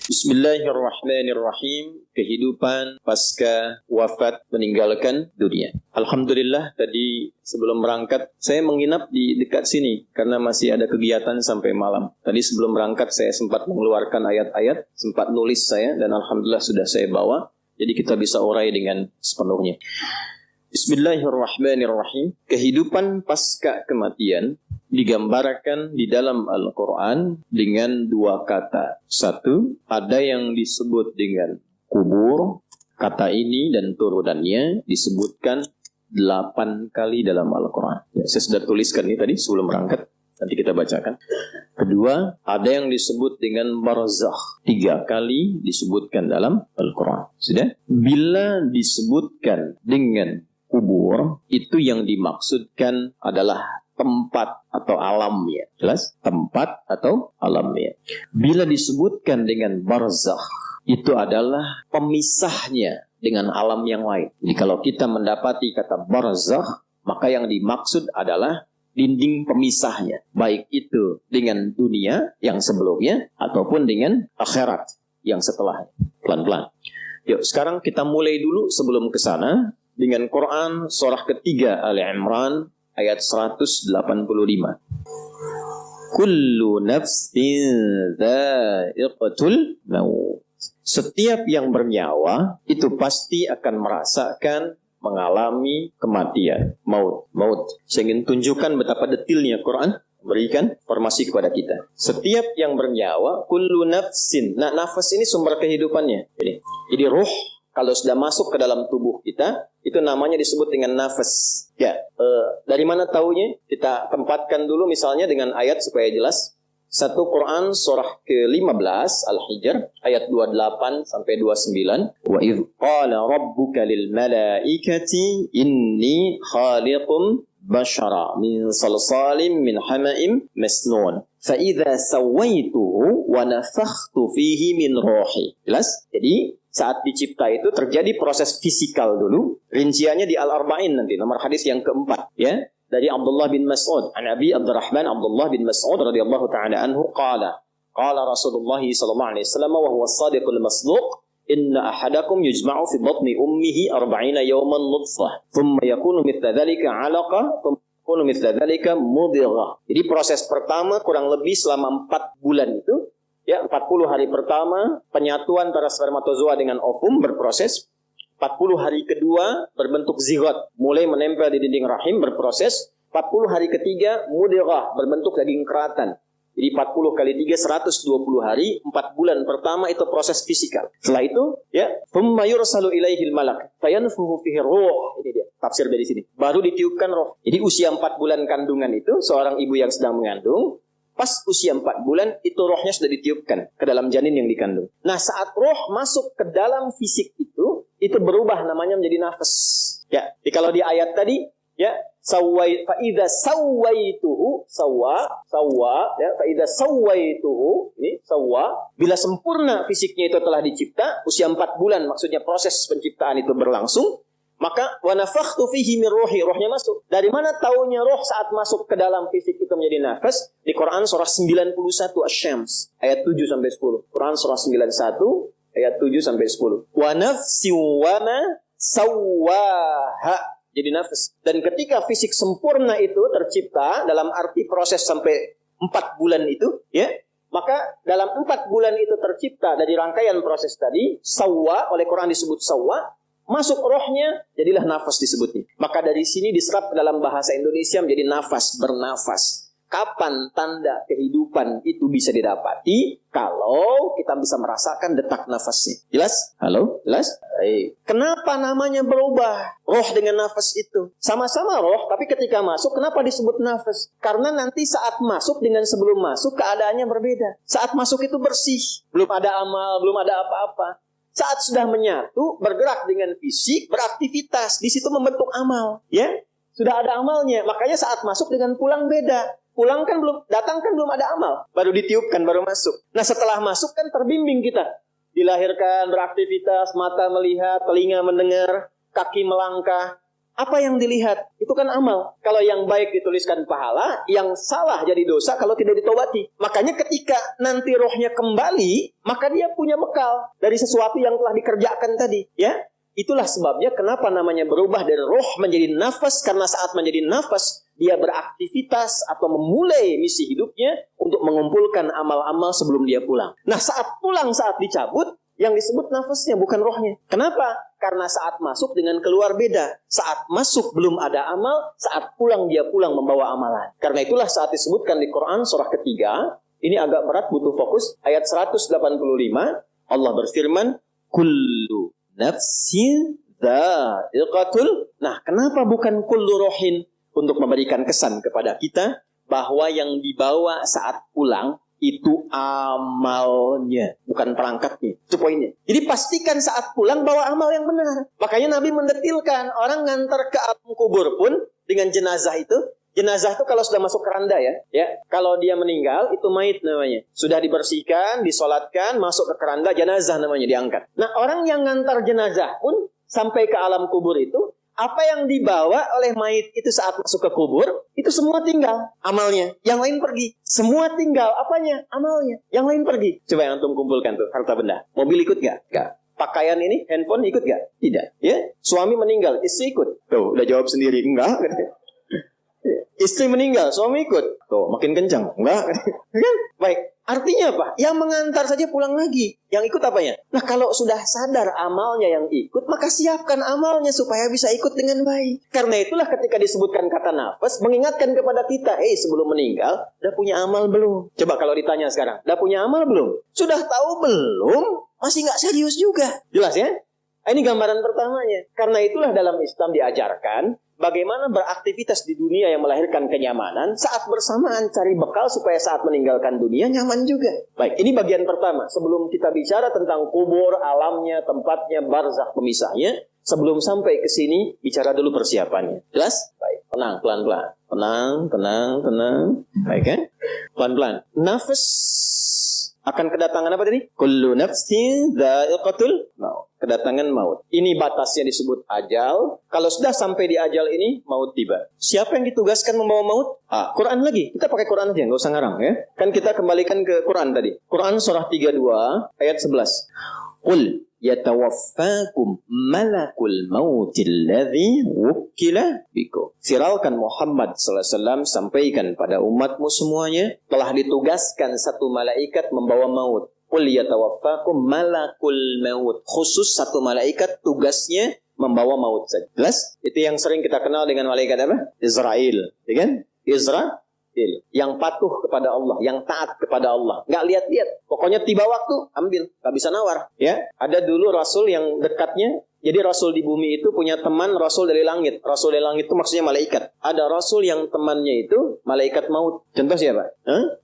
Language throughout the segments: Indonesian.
Bismillahirrahmanirrahim. Kehidupan pasca wafat meninggalkan dunia. Alhamdulillah tadi sebelum berangkat saya menginap di dekat sini karena masih ada kegiatan sampai malam. Tadi sebelum berangkat saya sempat mengeluarkan ayat-ayat, sempat nulis saya dan alhamdulillah sudah saya bawa. Jadi kita bisa urai dengan sepenuhnya. Bismillahirrahmanirrahim. Kehidupan pasca kematian digambarkan di dalam Al-Quran dengan dua kata. Satu, ada yang disebut dengan kubur. Kata ini dan turunannya disebutkan 8 kali dalam Al-Quran. Ya, saya sudah tuliskan ini tadi sebelum berangkat. Nanti kita bacakan. Kedua, ada yang disebut dengan barzakh. 3 kali disebutkan dalam Al-Quran. Sudah? Bila disebutkan dengan kubur, itu yang dimaksudkan adalah tempat atau alamnya. Jelas? Tempat atau alamnya. Bila disebutkan dengan barzakh, itu adalah pemisahnya dengan alam yang lain. Jadi kalau kita mendapati kata barzakh, maka yang dimaksud adalah dinding pemisahnya. Baik itu dengan dunia yang sebelumnya, ataupun dengan akhirat yang setelahnya. Pelan-pelan. Yuk, sekarang kita mulai dulu sebelum ke sana dengan Quran surah ketiga Ali Imran ayat 185. Kullu nafsin dha'iqatul maut. Setiap yang bernyawa itu pasti akan merasakan mengalami kematian, maut. Saya ingin tunjukkan betapa detailnya Quran berikan informasi kepada kita. Setiap yang bernyawa, kullu nafsin. Nah, nafas ini sumber kehidupannya. Jadi ruh kalau sudah masuk ke dalam tubuh kita, itu namanya disebut dengan nafas. Ya, dari mana taunya? Kita tempatkan dulu misalnya dengan ayat supaya jelas. 1 Quran surah ke-15 Al-Hijr ayat 28 sampai 29. Wa idh qala rabbuka lil malaikati inni khaliqum bashara min salsalim min hama'im masnun. Fa idza sawaituhu wa nafakhtu fihi min ruhi. Jelas? Jadi saat dicipta itu terjadi proses fisikal dulu. Rinciannya di Al-Arba'in nanti, nomor hadis yang keempat. Ya, dari Abdullah bin Mas'ud. An Abi Abdurrahman Abdullah bin Mas'ud radhiyallahu ta'ala anhu qala Rasulullah sallallahu alaihi wasallam wa huwa as-sadiqul masduq inna ahadakum yujma'u fi batni ummihi 40 yawman nutfah thumma yakunu mithla dhalika 'alaqa thumma yakunu mithla dhalika mudghah. Jadi proses pertama kurang lebih selama 4 bulan itu. Ya, 40 hari pertama penyatuan antara spermatozoa dengan ovum berproses. 40 hari kedua berbentuk zigot, mulai menempel di dinding rahim berproses. 40 hari ketiga mudghah, berbentuk daging keratan. Jadi 40 kali 3 120 hari, 4 bulan pertama itu proses fisikal. Setelah itu, ya, thumma yursalu ilaihil malak fayanfuhu fihi ruh. Ini dia tafsir dari sini. Baru ditiupkan roh. Jadi usia 4 bulan kandungan itu seorang ibu yang sedang mengandung, pas usia 4 bulan, itu rohnya sudah ditiupkan ke dalam janin yang dikandung. Nah, saat roh masuk ke dalam fisik itu berubah namanya menjadi nafas. Ya, jadi kalau di ayat tadi, ya, fa idza sawaituhu, ya, fa idza sawaituhu, ini sawwa, bila sempurna fisiknya itu telah dicipta, usia 4 bulan, maksudnya proses penciptaan itu berlangsung, maka wa nafakhtu fihi min ruhi, rohnya masuk. Dari mana taunya roh saat masuk ke dalam fisik itu menjadi nafas? Di Quran surah 91 Asy-Syams ayat 7 sampai 10. Quran surah 91 ayat 7 sampai 10. Wa nafsi wa ma sawwaha. Jadi nafas. Dan ketika fisik sempurna itu tercipta dalam arti proses sampai 4 bulan itu, ya, maka dalam 4 bulan itu tercipta dari rangkaian proses tadi, sawwa, oleh Quran disebut sawwa, masuk rohnya, jadilah nafas disebutnya. Maka dari sini diserap dalam bahasa Indonesia menjadi nafas, bernafas. Kapan tanda kehidupan itu bisa didapati? Kalau kita bisa merasakan detak nafasnya. Jelas? Halo? Jelas? Kenapa namanya berubah? Roh dengan nafas itu sama-sama roh, tapi ketika masuk, kenapa disebut nafas? Karena nanti saat masuk dengan sebelum masuk, keadaannya berbeda. Saat masuk itu bersih, belum ada amal, belum ada apa-apa. Saat sudah menyatu, bergerak dengan fisik, beraktivitas, di situ membentuk amal. Ya, sudah ada amalnya. Makanya saat masuk dengan pulang beda. Pulang kan belum, datang kan belum ada amal. Baru ditiupkan, baru masuk. Nah, setelah masuk kan terbimbing kita. Dilahirkan, beraktivitas, mata melihat, telinga mendengar, kaki melangkah. Apa yang dilihat? Itu kan amal. Kalau yang baik dituliskan pahala, yang salah jadi dosa kalau tidak ditobati. Makanya ketika nanti rohnya kembali, maka dia punya bekal dari sesuatu yang telah dikerjakan tadi. Ya, itulah sebabnya kenapa namanya berubah dari roh menjadi nafas. Karena saat menjadi nafas, dia beraktivitas atau memulai misi hidupnya untuk mengumpulkan amal-amal sebelum dia pulang. Nah, saat pulang, saat dicabut, yang disebut nafasnya bukan rohnya. Kenapa? Karena saat masuk dengan keluar beda. Saat masuk belum ada amal, saat pulang dia pulang membawa amalan. Karena itulah saat disebutkan di Quran surah ketiga, ini agak berat butuh fokus, ayat 185, Allah berfirman, kullu nafsin dha'iqatul. Nah, kenapa bukan kullu rohin? Untuk memberikan kesan kepada kita bahwa yang dibawa saat pulang itu amalnya, bukan perangkatnya. Itu poinnya. Jadi pastikan saat pulang bawa amal yang benar. Makanya Nabi mendetilkan orang ngantar ke alam kubur pun dengan jenazah itu. Jenazah itu kalau sudah masuk keranda ya. Kalau dia meninggal itu mayit namanya. Sudah dibersihkan, disolatkan, masuk ke keranda, jenazah namanya diangkat. Nah, orang yang ngantar jenazah pun sampai ke alam kubur itu, apa yang dibawa oleh mayit itu saat masuk ke kubur, itu semua tinggal amalnya. Yang lain pergi. Semua tinggal apanya? Amalnya. Yang lain pergi. Coba yang antum kumpulkan tuh, harta benda. Mobil ikut gak? Gak. Pakaian ini, handphone ikut gak? Tidak. Ya? Suami meninggal, istri ikut. Tuh, udah jawab sendiri. Enggak. Istri meninggal, suami ikut. Tuh, makin kencang. Enggak. Baik. Artinya apa? Yang mengantar saja pulang lagi. Yang ikut apanya? Nah, kalau sudah sadar amalnya yang ikut, maka siapkan amalnya supaya bisa ikut dengan baik. Karena itulah ketika disebutkan kata nafas, mengingatkan kepada kita, sebelum meninggal, udah punya amal belum? Coba kalau ditanya sekarang, udah punya amal belum? Sudah tahu belum? Masih nggak serius juga. Jelas ya? Ini gambaran pertamanya. Karena itulah dalam Islam diajarkan bagaimana beraktivitas di dunia yang melahirkan kenyamanan, saat bersamaan cari bekal supaya saat meninggalkan dunia nyaman juga. Baik, ini bagian pertama. Sebelum kita bicara tentang kubur, alamnya, tempatnya, barzakh pemisahnya, sebelum sampai ke sini, bicara dulu persiapannya. Jelas? Baik, tenang, pelan-pelan. Tenang. Baik kan? Pelan-pelan. Nafas akan kedatangan apa tadi? Kullu nafsin dha'iqatul maut. Kedatangan maut. Ini batasnya disebut ajal. Kalau sudah sampai di ajal ini, maut tiba. Siapa yang ditugaskan membawa maut? Quran lagi. Kita pakai Quran aja, nggak usah ngarang ya. Kan kita kembalikan ke Quran tadi. Quran surah 32 ayat 11. Qul yatawaffakum malakul mautil ladzi wukkila bikum. Siralkan Muhammad sallallahu alaihi wasallam, sampaikan pada umatmu semuanya, telah ditugaskan satu malaikat membawa maut. Qul yatawaffakum malakul maut. Khusus satu malaikat tugasnya membawa maut saja. Jelas? Itu yang sering kita kenal dengan malaikat apa? Israel, ya kan? Israel yang patuh kepada Allah, yang taat kepada Allah, nggak lihat-lihat, pokoknya tiba waktu ambil, nggak bisa nawar. Ya, ada dulu rasul yang dekatnya, jadi rasul di bumi itu punya teman rasul dari langit. Rasul dari langit itu maksudnya malaikat. Ada rasul yang temannya itu malaikat maut. Contoh siapa?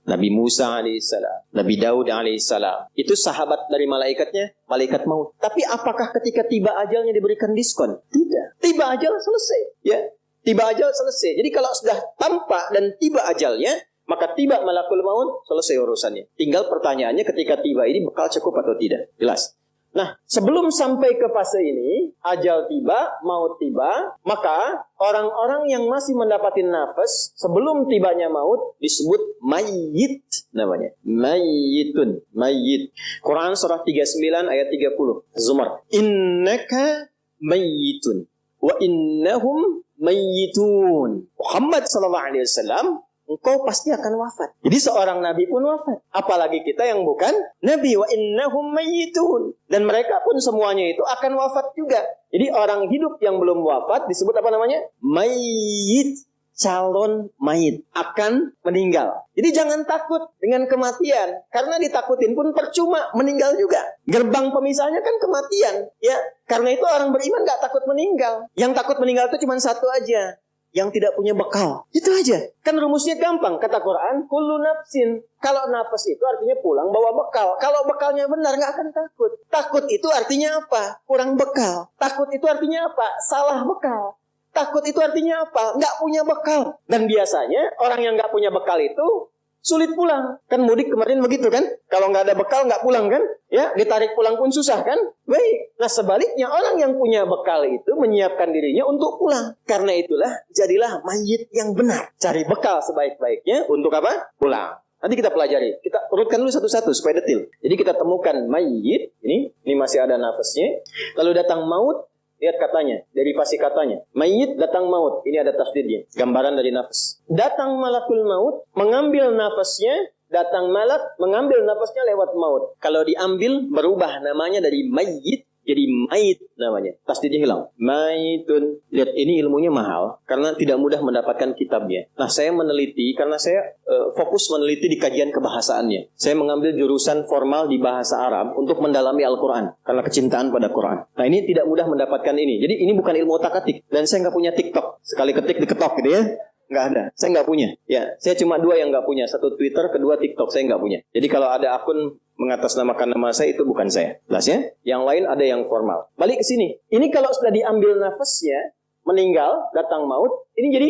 Nabi Musa alaihissalam, Nabi Daud alaihissalam. Itu sahabat dari malaikatnya, malaikat maut. Tapi apakah ketika tiba ajalnya diberikan diskon? Tidak. Tiba ajal selesai. Ya. Tiba ajal selesai. Jadi kalau sudah tampak dan tiba ajalnya, maka tiba malakul maut, selesai urusannya. Tinggal pertanyaannya ketika tiba ini bekal cukup atau tidak. Jelas. Nah, sebelum sampai ke fase ini, ajal tiba, maut tiba, maka orang-orang yang masih mendapatkan nafas sebelum tibanya maut disebut mayyit namanya. Mayyitun, mayyit. Quran surah 39 ayat 30. Zumar. Innaka mayyitun wa innahum mayyitun. Muhammad sallallahu alaihi wasallam, engkau pasti akan wafat. Jadi seorang nabi pun wafat. Apalagi kita yang bukan nabi. Wa innahum mayyitun. Dan mereka pun semuanya itu akan wafat juga. Jadi orang hidup yang belum wafat disebut apa namanya? Mayyit. Calon mayit. Akan meninggal. Jadi jangan takut dengan kematian. Karena ditakutin pun percuma. Meninggal juga. Gerbang pemisahnya kan kematian. Ya. Karena itu orang beriman gak takut meninggal. Yang takut meninggal itu cuma satu aja. Yang tidak punya bekal. Itu aja. Kan rumusnya gampang. Kata Quran, kullu nafsin. Kalau nafas itu artinya pulang bawa bekal. Kalau bekalnya benar, gak akan takut. Takut itu artinya apa? Kurang bekal. Takut itu artinya apa? Salah bekal. Takut itu artinya apa? Gak punya bekal. Dan biasanya orang yang gak punya bekal itu sulit pulang. Kan mudik kemarin begitu kan? Kalau nggak ada bekal nggak pulang kan? Ya, ditarik pulang pun susah kan? Baik. Nah sebaliknya orang yang punya bekal itu menyiapkan dirinya untuk pulang. Karena itulah jadilah mayit yang benar. Cari bekal sebaik-baiknya untuk apa? Pulang. Nanti kita pelajari. Kita urutkan dulu satu-satu supaya detil. Jadi kita temukan mayit. Ini masih ada nafasnya. Lalu datang maut. Lihat katanya, derivasi katanya. Mayit datang maut. Ini ada tasdidnya. Gambaran dari nafas. Datang malakul maut, mengambil nafasnya. Datang malak, mengambil nafasnya lewat maut. Kalau diambil, berubah namanya dari mayit jadi mayit namanya. Tasdidnya hilang. Mayitun. Lihat, ini ilmunya mahal. Karena tidak mudah mendapatkan kitabnya. Nah, saya meneliti, karena saya fokus meneliti di kajian kebahasaannya. Saya mengambil jurusan formal di bahasa Arab untuk mendalami Al-Quran. Karena kecintaan pada Quran. Nah, ini tidak mudah mendapatkan ini. Jadi, ini bukan ilmu otak-atik. Dan saya nggak punya TikTok. Sekali ketik diketok gitu ya. Nggak ada. Saya nggak punya. Ya, saya cuma 2 yang nggak punya. 1 Twitter, kedua TikTok. Saya nggak punya. Jadi, kalau ada akun mengatasnamakan nama saya, itu bukan saya. Jelas ya? Yang lain ada yang formal. Balik ke sini. Ini kalau sudah diambil nafasnya, meninggal, datang maut, ini jadi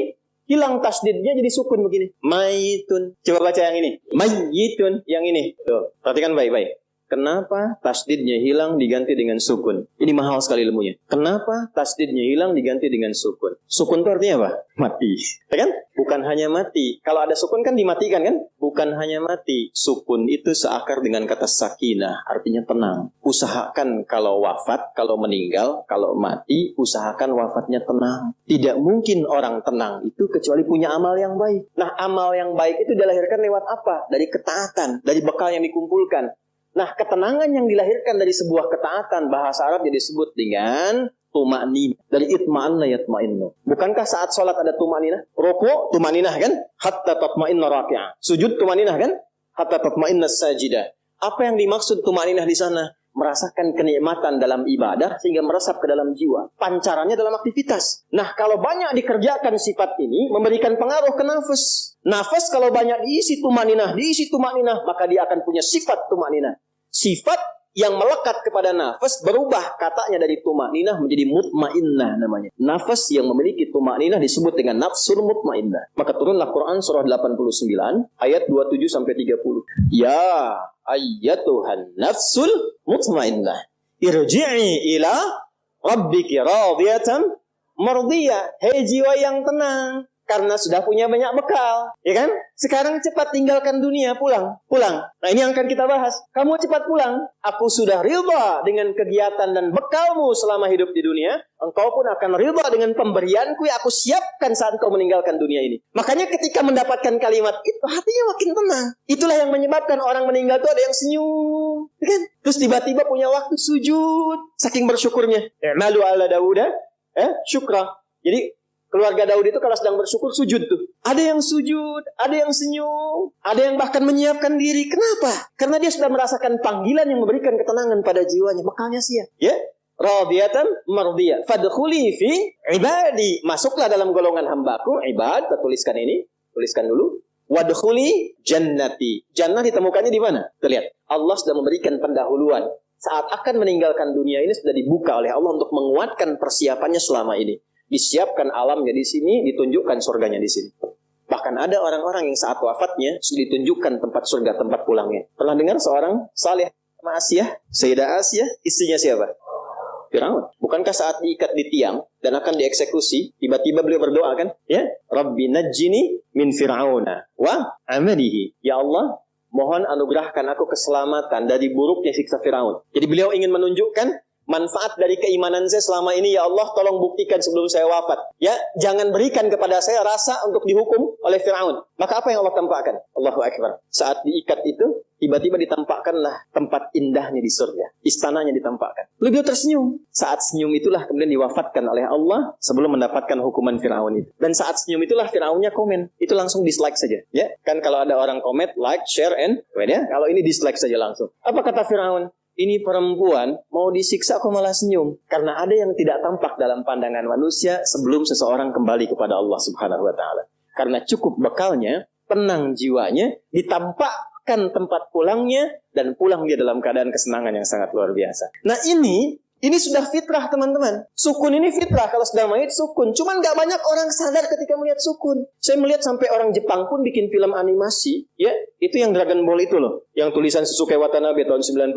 hilang tasdidnya jadi sukun begini. Mayitun. Coba baca yang ini. Mayitun. Yang ini. Tuh, perhatikan baik-baik. Kenapa tasdidnya hilang diganti dengan sukun? Ini mahal sekali ilmunya. Kenapa tasdidnya hilang diganti dengan sukun? Sukun itu artinya apa? Mati. Ya kan? Bukan hanya mati. Kalau ada sukun kan dimatikan kan? Bukan hanya mati. Sukun itu seakar dengan kata sakinah. Artinya tenang. Usahakan kalau wafat, kalau meninggal, kalau mati, usahakan wafatnya tenang. Tidak mungkin orang tenang itu kecuali punya amal yang baik. Nah, amal yang baik itu dilahirkan lewat apa? Dari ketaatan. Dari bekal yang dikumpulkan. Nah, ketenangan yang dilahirkan dari sebuah ketaatan, bahasa Arab jadi disebut dengan tuma'ninah. Dari itma'anna yatma'innu. Bukankah saat sholat ada tuma'ninah? Rukuk, tuma'ninah kan? Hatta tatma'inna raki'ah. Sujud, tuma'ninah kan? Hatta tatma'inna sajidah. Apa yang dimaksud tuma'ninah di sana? Merasakan kenikmatan dalam ibadah sehingga meresap ke dalam jiwa. Pancarannya dalam aktivitas. Nah, kalau banyak dikerjakan sifat ini, memberikan pengaruh ke nafas. Nafas kalau banyak diisi tumaninah, maka dia akan punya sifat tumaninah. Sifat yang melekat kepada nafas berubah katanya dari tumaninah menjadi mutmainnah namanya. Nafas yang memiliki tumaninah disebut dengan nafsul mutmainnah. Maka turunlah Quran surah 89 ayat 27 sampai 30. Ya ayyatuhan nafsul mutmainnah, irji'i ila rabbiki radiyatan mardiyah. Hei jiwa yang tenang, karena sudah punya banyak bekal, ya kan? Sekarang cepat tinggalkan dunia, pulang. Nah, ini yang akan kita bahas. Kamu cepat pulang. Aku sudah ridha dengan kegiatan dan bekalmu selama hidup di dunia. Engkau pun akan ridha dengan pemberianku yang aku siapkan saat kau meninggalkan dunia ini. Makanya ketika mendapatkan kalimat itu, hatinya makin tenang. Itulah yang menyebabkan orang meninggal itu ada yang senyum, ya kan? Terus tiba-tiba punya waktu sujud, saking bersyukurnya. Malu ala Dauda, syukra. Jadi keluarga Daud itu kalau sedang bersyukur sujud tuh. Ada yang sujud, ada yang senyum, ada yang bahkan menyiapkan diri. Kenapa? Karena dia sudah merasakan panggilan yang memberikan ketenangan pada jiwanya. Bekalnya siap. Ya? Radiyatan mardiyah. Fadkhuli fi ibadi. Masuklah dalam golongan hambaku. Ibad, kita tuliskan ini. Tuliskan dulu. Wadkhuli jannati. Jannah ditemukannya di mana? Terlihat. Allah sudah memberikan pendahuluan. Saat akan meninggalkan dunia ini sudah dibuka oleh Allah untuk menguatkan persiapannya selama ini. Disiapkan alamnya di sini, ditunjukkan surganya di sini. Bahkan ada orang-orang yang saat wafatnya sudah ditunjukkan tempat surga, tempat pulangnya. Pernah dengar seorang saleh sama Asyah, Sayyidah Asyah, istrinya siapa? Firaun. Bukankah saat diikat di tiang dan akan dieksekusi, tiba-tiba beliau berdoa kan? Ya, Rabbi najjini min Fir'auna wa amalihi. Ya Allah, mohon anugerahkan aku keselamatan dari buruknya siksa Firaun. Jadi beliau ingin menunjukkan manfaat dari keimanan saya selama ini, ya Allah, tolong buktikan sebelum saya wafat. Ya, jangan berikan kepada saya rasa untuk dihukum oleh Firaun. Maka apa yang Allah tampakkan? Allahu Akbar. Saat diikat itu, tiba-tiba ditampakkanlah tempat indahnya di surga. Istananya ditampakkan. Lalu beliau tersenyum. Saat senyum itulah kemudian diwafatkan oleh Allah sebelum mendapatkan hukuman Firaun itu. Dan saat senyum itulah Firaunnya komen. Itu langsung dislike saja. Ya, kan kalau ada orang komen, like, share, and comment ya. Kalau ini dislike saja langsung. Apa kata Firaun? Ini perempuan mau disiksa kok malah senyum. Karena ada yang tidak tampak dalam pandangan manusia sebelum seseorang kembali kepada Allah Subhanahu wa ta'ala. Karena cukup bekalnya, tenang jiwanya, ditampakkan tempat pulangnya, dan pulang dia dalam keadaan kesenangan yang sangat luar biasa. Nah, ini Ini sudah fitrah teman-teman. Sukun ini fitrah, kalau sedang mayit sukun. Cuman gak banyak orang sadar ketika melihat sukun. Saya melihat sampai orang Jepang pun bikin film animasi. Ya, itu yang Dragon Ball itu loh. Yang tulisan Susuke Watanabe tahun 96.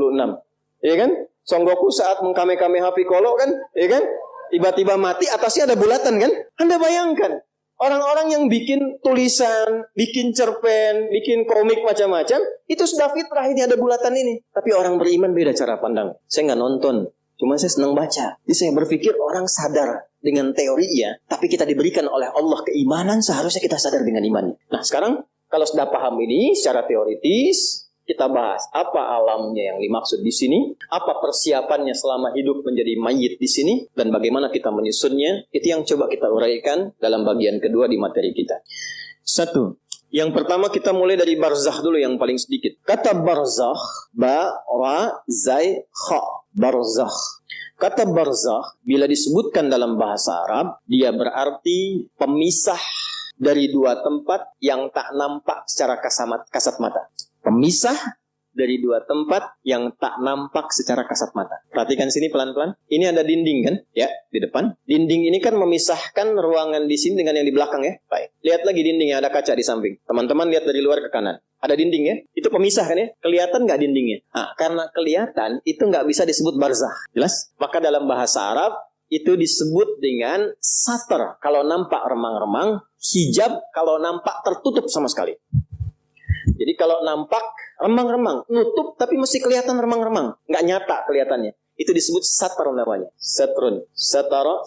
Ya kan? Son Goku saat mengkame-kame Piccolo kan? Ya kan? Tiba-tiba mati, atasnya ada bulatan kan? Anda bayangkan. Orang-orang yang bikin tulisan, bikin cerpen, bikin komik macam-macam, itu sudah fitrah, ini ada bulatan ini. Tapi orang beriman beda cara pandang. Saya nggak nonton, cuma saya senang baca. Jadi saya berpikir orang sadar dengan teori ya, tapi kita diberikan oleh Allah keimanan, seharusnya kita sadar dengan iman. Nah sekarang kalau sudah paham ini secara teoritis, kita bahas apa alamnya yang dimaksud di sini, apa persiapannya selama hidup menjadi mayit di sini, dan bagaimana kita menyusunnya. Itu yang coba kita uraikan dalam bagian kedua di materi kita. Satu, yang pertama kita mulai dari barzakh dulu yang paling sedikit. Kata barzakh, ba, ra, zai, kha, barzakh. Kata barzakh bila disebutkan dalam bahasa Arab, dia berarti pemisah dari dua tempat yang tak nampak secara kasat mata. Pemisah dari dua tempat yang tak nampak secara kasat mata. Perhatikan sini pelan-pelan. Ini ada dinding kan? Ya, di depan. Dinding ini kan memisahkan ruangan di sini dengan yang di belakang ya. Baik. Lihat lagi dindingnya, ada kaca di samping. Teman-teman lihat dari luar ke kanan. Ada dinding ya? Itu pemisah kan ya? Kelihatan nggak dindingnya? Nah, karena kelihatan itu nggak bisa disebut barzakh. Jelas? Maka dalam bahasa Arab itu disebut dengan satar kalau nampak remang-remang, hijab kalau nampak tertutup sama sekali. Jadi kalau nampak remang-remang, nutup tapi masih kelihatan remang-remang, nggak nyata kelihatannya. Itu disebut satar namanya. Satrun, satara,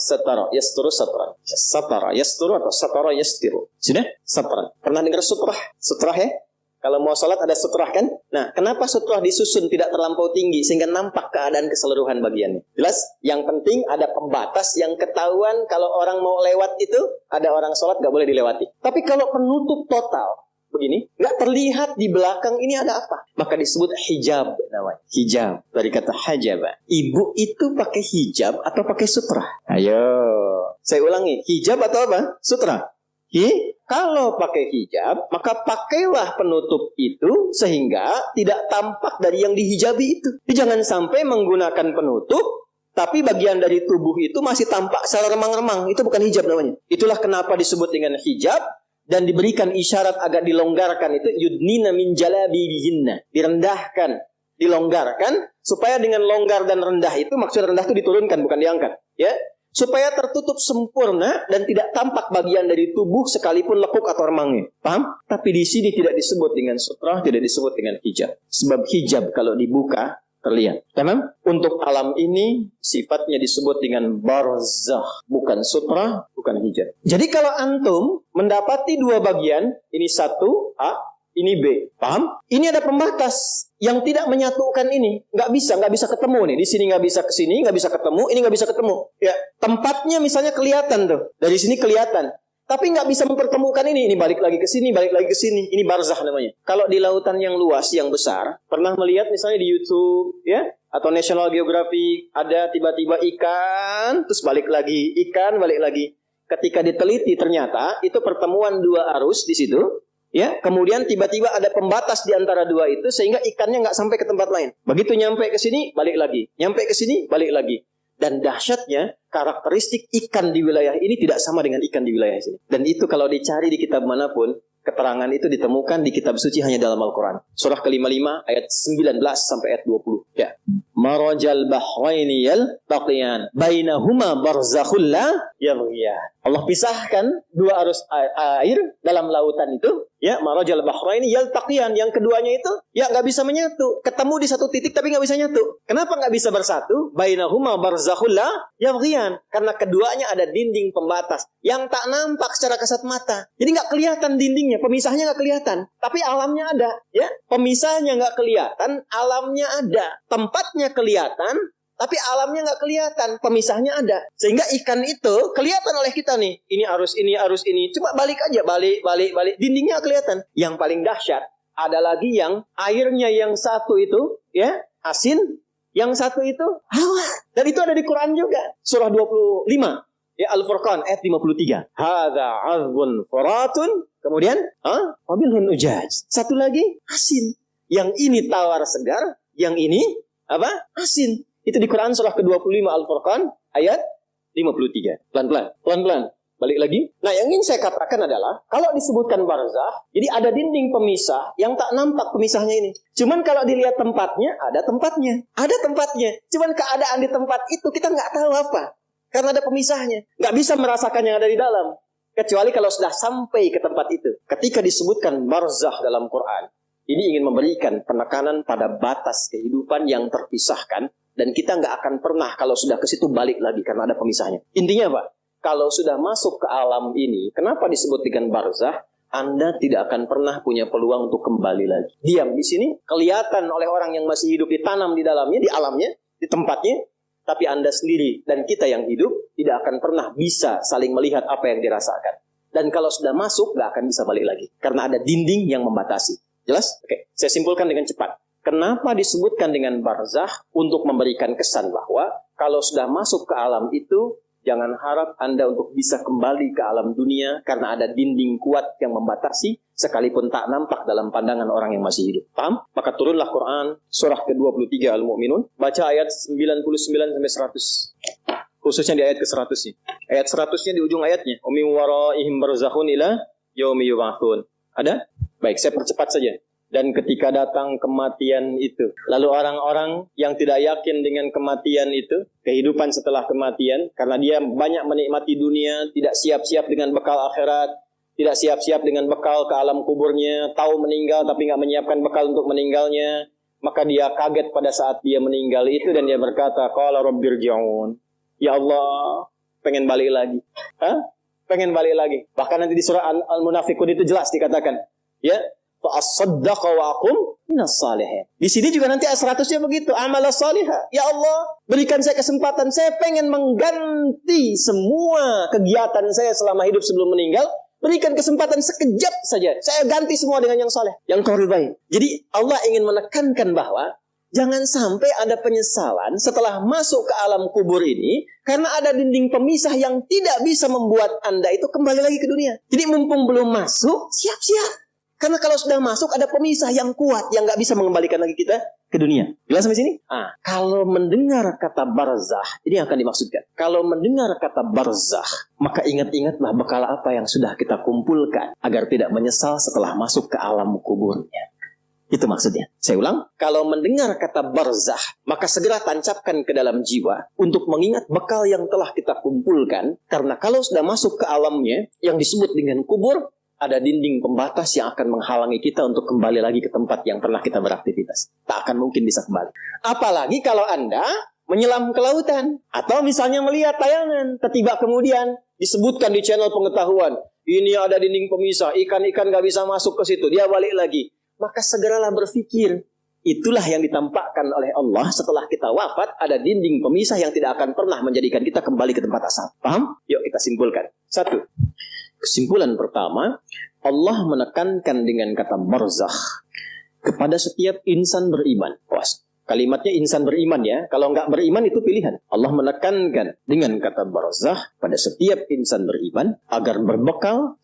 yasturu, satran. Satara, yasturu atau satara, yastiru. Sudah? Satran. Pernah dengar sutrah? Sutrah ya? Kalau mau sholat ada sutrah kan? Nah, kenapa sutrah disusun tidak terlampau tinggi sehingga nampak keadaan keseluruhan bagiannya? Jelas? Yang penting ada pembatas yang ketahuan kalau orang mau lewat itu, ada orang sholat nggak boleh dilewati. Tapi kalau penutup total, begini, nggak terlihat di belakang ini ada apa, maka disebut hijab namanya. Hijab dari kata hajaba. Ibu itu pakai hijab atau pakai sutra? Ayo, saya ulangi, hijab atau apa? Sutra. Kalau pakai hijab, maka pakailah penutup itu sehingga tidak tampak dari yang dihijabi itu. Jadi jangan sampai menggunakan penutup, tapi bagian dari tubuh itu masih tampak secara remang-remang. Itu bukan hijab namanya. Itulah kenapa disebut dengan hijab. Dan diberikan isyarat agak dilonggarkan itu yudnina min jalabibihinna, direndahkan, dilonggarkan supaya dengan longgar dan rendah itu, maksud rendah itu diturunkan bukan diangkat, ya, supaya tertutup sempurna dan tidak tampak bagian dari tubuh sekalipun lekuk atau remangnya. Paham? Tapi di sini tidak disebut dengan sutra, tidak disebut dengan hijab. Sebab hijab kalau dibuka terlihat. Karena untuk alam ini sifatnya disebut dengan barzakh, bukan sutra, bukan hijab. Jadi kalau antum mendapati dua bagian, ini satu A, ini B, paham? Ini ada pembatas yang tidak menyatukan ini, nggak bisa ketemu nih. Di sini nggak bisa ke sini, nggak bisa ketemu, ini nggak bisa ketemu. Ya, tempatnya misalnya kelihatan tuh, dari sini kelihatan. Tapi nggak bisa mempertemukan ini balik lagi ke sini, balik lagi ke sini. Ini barzakh namanya. Kalau di lautan yang luas, yang besar, pernah melihat misalnya di YouTube, ya, atau National Geographic, ada tiba-tiba ikan, terus balik lagi, ikan, balik lagi. Ketika diteliti ternyata itu pertemuan dua arus di situ, ya. Kemudian tiba-tiba ada pembatas di antara dua itu sehingga ikannya nggak sampai ke tempat lain. Begitu nyampe ke sini, balik lagi, nyampe ke sini, balik lagi. Dan dahsyatnya, karakteristik ikan di wilayah ini tidak sama dengan ikan di wilayah sini. Dan itu kalau dicari di kitab manapun, keterangan itu ditemukan di kitab suci hanya dalam Al-Quran. Surah ke-55 ayat 19 sampai ayat 20. Ya. Marajal bahraini yaltaqiyan bainahuma barzakhul la yabghiyan. Allah pisahkan dua arus air dalam lautan itu, ya, marajal bahraini yaltaqiyan, yang keduanya itu ya nggak bisa menyatu, ketemu di satu titik tapi nggak bisa nyatu. Kenapa nggak bisa bersatu? Bainahuma barzakhul la yabghiyan, karena keduanya ada dinding pembatas yang tak nampak secara kasat mata. Jadi nggak kelihatan dindingnya, pemisahnya nggak kelihatan, tapi alamnya ada, ya. Pemisahnya nggak kelihatan, alamnya ada. Tempatnya kelihatan, tapi alamnya nggak kelihatan, pemisahnya ada. Sehingga ikan itu kelihatan oleh kita nih. Ini arus ini, arus ini. Cuma balik aja, balik. Dindingnya kelihatan. Yang paling dahsyat ada lagi yang airnya yang satu itu, ya, asin. Yang satu itu hangat. Dan itu ada di Quran juga. Surah 25. Ya, Al-Furqan ayat 53. Hadza 'azbun furatun. Kemudian, wabilhun ujaj. Satu lagi asin. Yang ini tawar segar, yang ini apa? Asin. Itu di Quran surah ke-25 Al-Furqan ayat 53. Pelan-pelan. Balik lagi. Nah, yang ingin saya katakan adalah, kalau disebutkan barzakh, jadi ada dinding pemisah yang tak nampak pemisahnya ini. Cuman kalau dilihat tempatnya, ada tempatnya. Ada tempatnya. Cuman keadaan di tempat itu kita nggak tahu apa. Karena ada pemisahnya. Nggak bisa merasakan yang ada di dalam. Kecuali kalau sudah sampai ke tempat itu. Ketika disebutkan barzakh dalam Quran, ini ingin memberikan penekanan pada batas kehidupan yang terpisahkan. Dan kita nggak akan pernah kalau sudah ke situ balik lagi karena ada pemisahnya. Intinya apa? Kalau sudah masuk ke alam ini, kenapa disebut dengan barzakh? Anda tidak akan pernah punya peluang untuk kembali lagi. Diam di sini, kelihatan oleh orang yang masih hidup, ditanam di dalamnya, di alamnya, di tempatnya. Tapi Anda sendiri dan kita yang hidup tidak akan pernah bisa saling melihat apa yang dirasakan. Dan kalau sudah masuk, nggak akan bisa balik lagi. Karena ada dinding yang membatasi. Jelas? Oke, saya simpulkan dengan cepat. Kenapa disebutkan dengan barzakh? Untuk memberikan kesan bahwa kalau sudah masuk ke alam itu, jangan harap Anda untuk bisa kembali ke alam dunia karena ada dinding kuat yang membatasi sekalipun tak nampak dalam pandangan orang yang masih hidup. Paham? Maka turunlah Quran surah ke-23 Al-Mu'minun. Baca ayat 99-100. Khususnya di ayat ke-100 ini. Ayat 100-nya di ujung ayatnya. Min waraihim barzakhun ila yaumi yub'atsun. Ada? Baik, saya percepat saja. Dan ketika datang kematian itu, lalu orang-orang yang tidak yakin dengan kematian itu, kehidupan setelah kematian, karena dia banyak menikmati dunia, tidak siap-siap dengan bekal akhirat, tidak siap-siap dengan bekal ke alam kuburnya, tahu meninggal tapi nggak menyiapkan bekal untuk meninggalnya, maka dia kaget pada saat dia meninggal itu dan dia berkata, qala rabbirji'un. Ya Allah, pengen balik lagi. Pengen balik lagi. Bahkan nanti di surah Al-Munafiqun itu jelas dikatakan, ya, fa'asaddaqa wa aqum minas salihin. Di sini juga nanti ayat 100-nya begitu. Amal salihah. Ya Allah, berikan saya kesempatan. Saya pengen mengganti semua kegiatan saya selama hidup sebelum meninggal. Berikan kesempatan sekejap saja. Saya ganti semua dengan yang saleh, yang kau ridai. Jadi Allah ingin menekankan bahwa jangan sampai ada penyesalan setelah masuk ke alam kubur ini karena ada dinding pemisah yang tidak bisa membuat Anda itu kembali lagi ke dunia. Jadi mumpung belum masuk, siap-siap. Karena kalau sudah masuk ada pemisah yang kuat yang nggak bisa mengembalikan lagi kita ke dunia. Jelas sampai sini? Kalau mendengar kata barzakh, ini akan dimaksudkan. Kalau mendengar kata barzakh, maka ingat-ingatlah bekal apa yang sudah kita kumpulkan agar tidak menyesal setelah masuk ke alam kuburnya. Itu maksudnya. Saya ulang, kalau mendengar kata barzakh, maka segera tancapkan ke dalam jiwa untuk mengingat bekal yang telah kita kumpulkan. Karena kalau sudah masuk ke alamnya yang disebut dengan kubur, ada dinding pembatas yang akan menghalangi kita untuk kembali lagi ke tempat yang pernah kita beraktivitas. Tak akan mungkin bisa kembali. Apalagi kalau Anda menyelam ke lautan. Atau misalnya melihat tayangan. Tiba kemudian disebutkan di channel pengetahuan. Ini ada dinding pemisah. Ikan-ikan gak bisa masuk ke situ. Dia balik lagi. Maka segeralah berpikir. Itulah yang ditampakkan oleh Allah setelah kita wafat. Ada dinding pemisah yang tidak akan pernah menjadikan kita kembali ke tempat asal. Paham? Yuk kita simpulkan. 1. Kesimpulan pertama, Allah menekankan dengan kata barzakh kepada setiap insan beriman. Kalimatnya insan beriman ya. Kalau nggak beriman itu pilihan. Allah menekankan dengan kata barzakh pada setiap insan beriman agar berbekal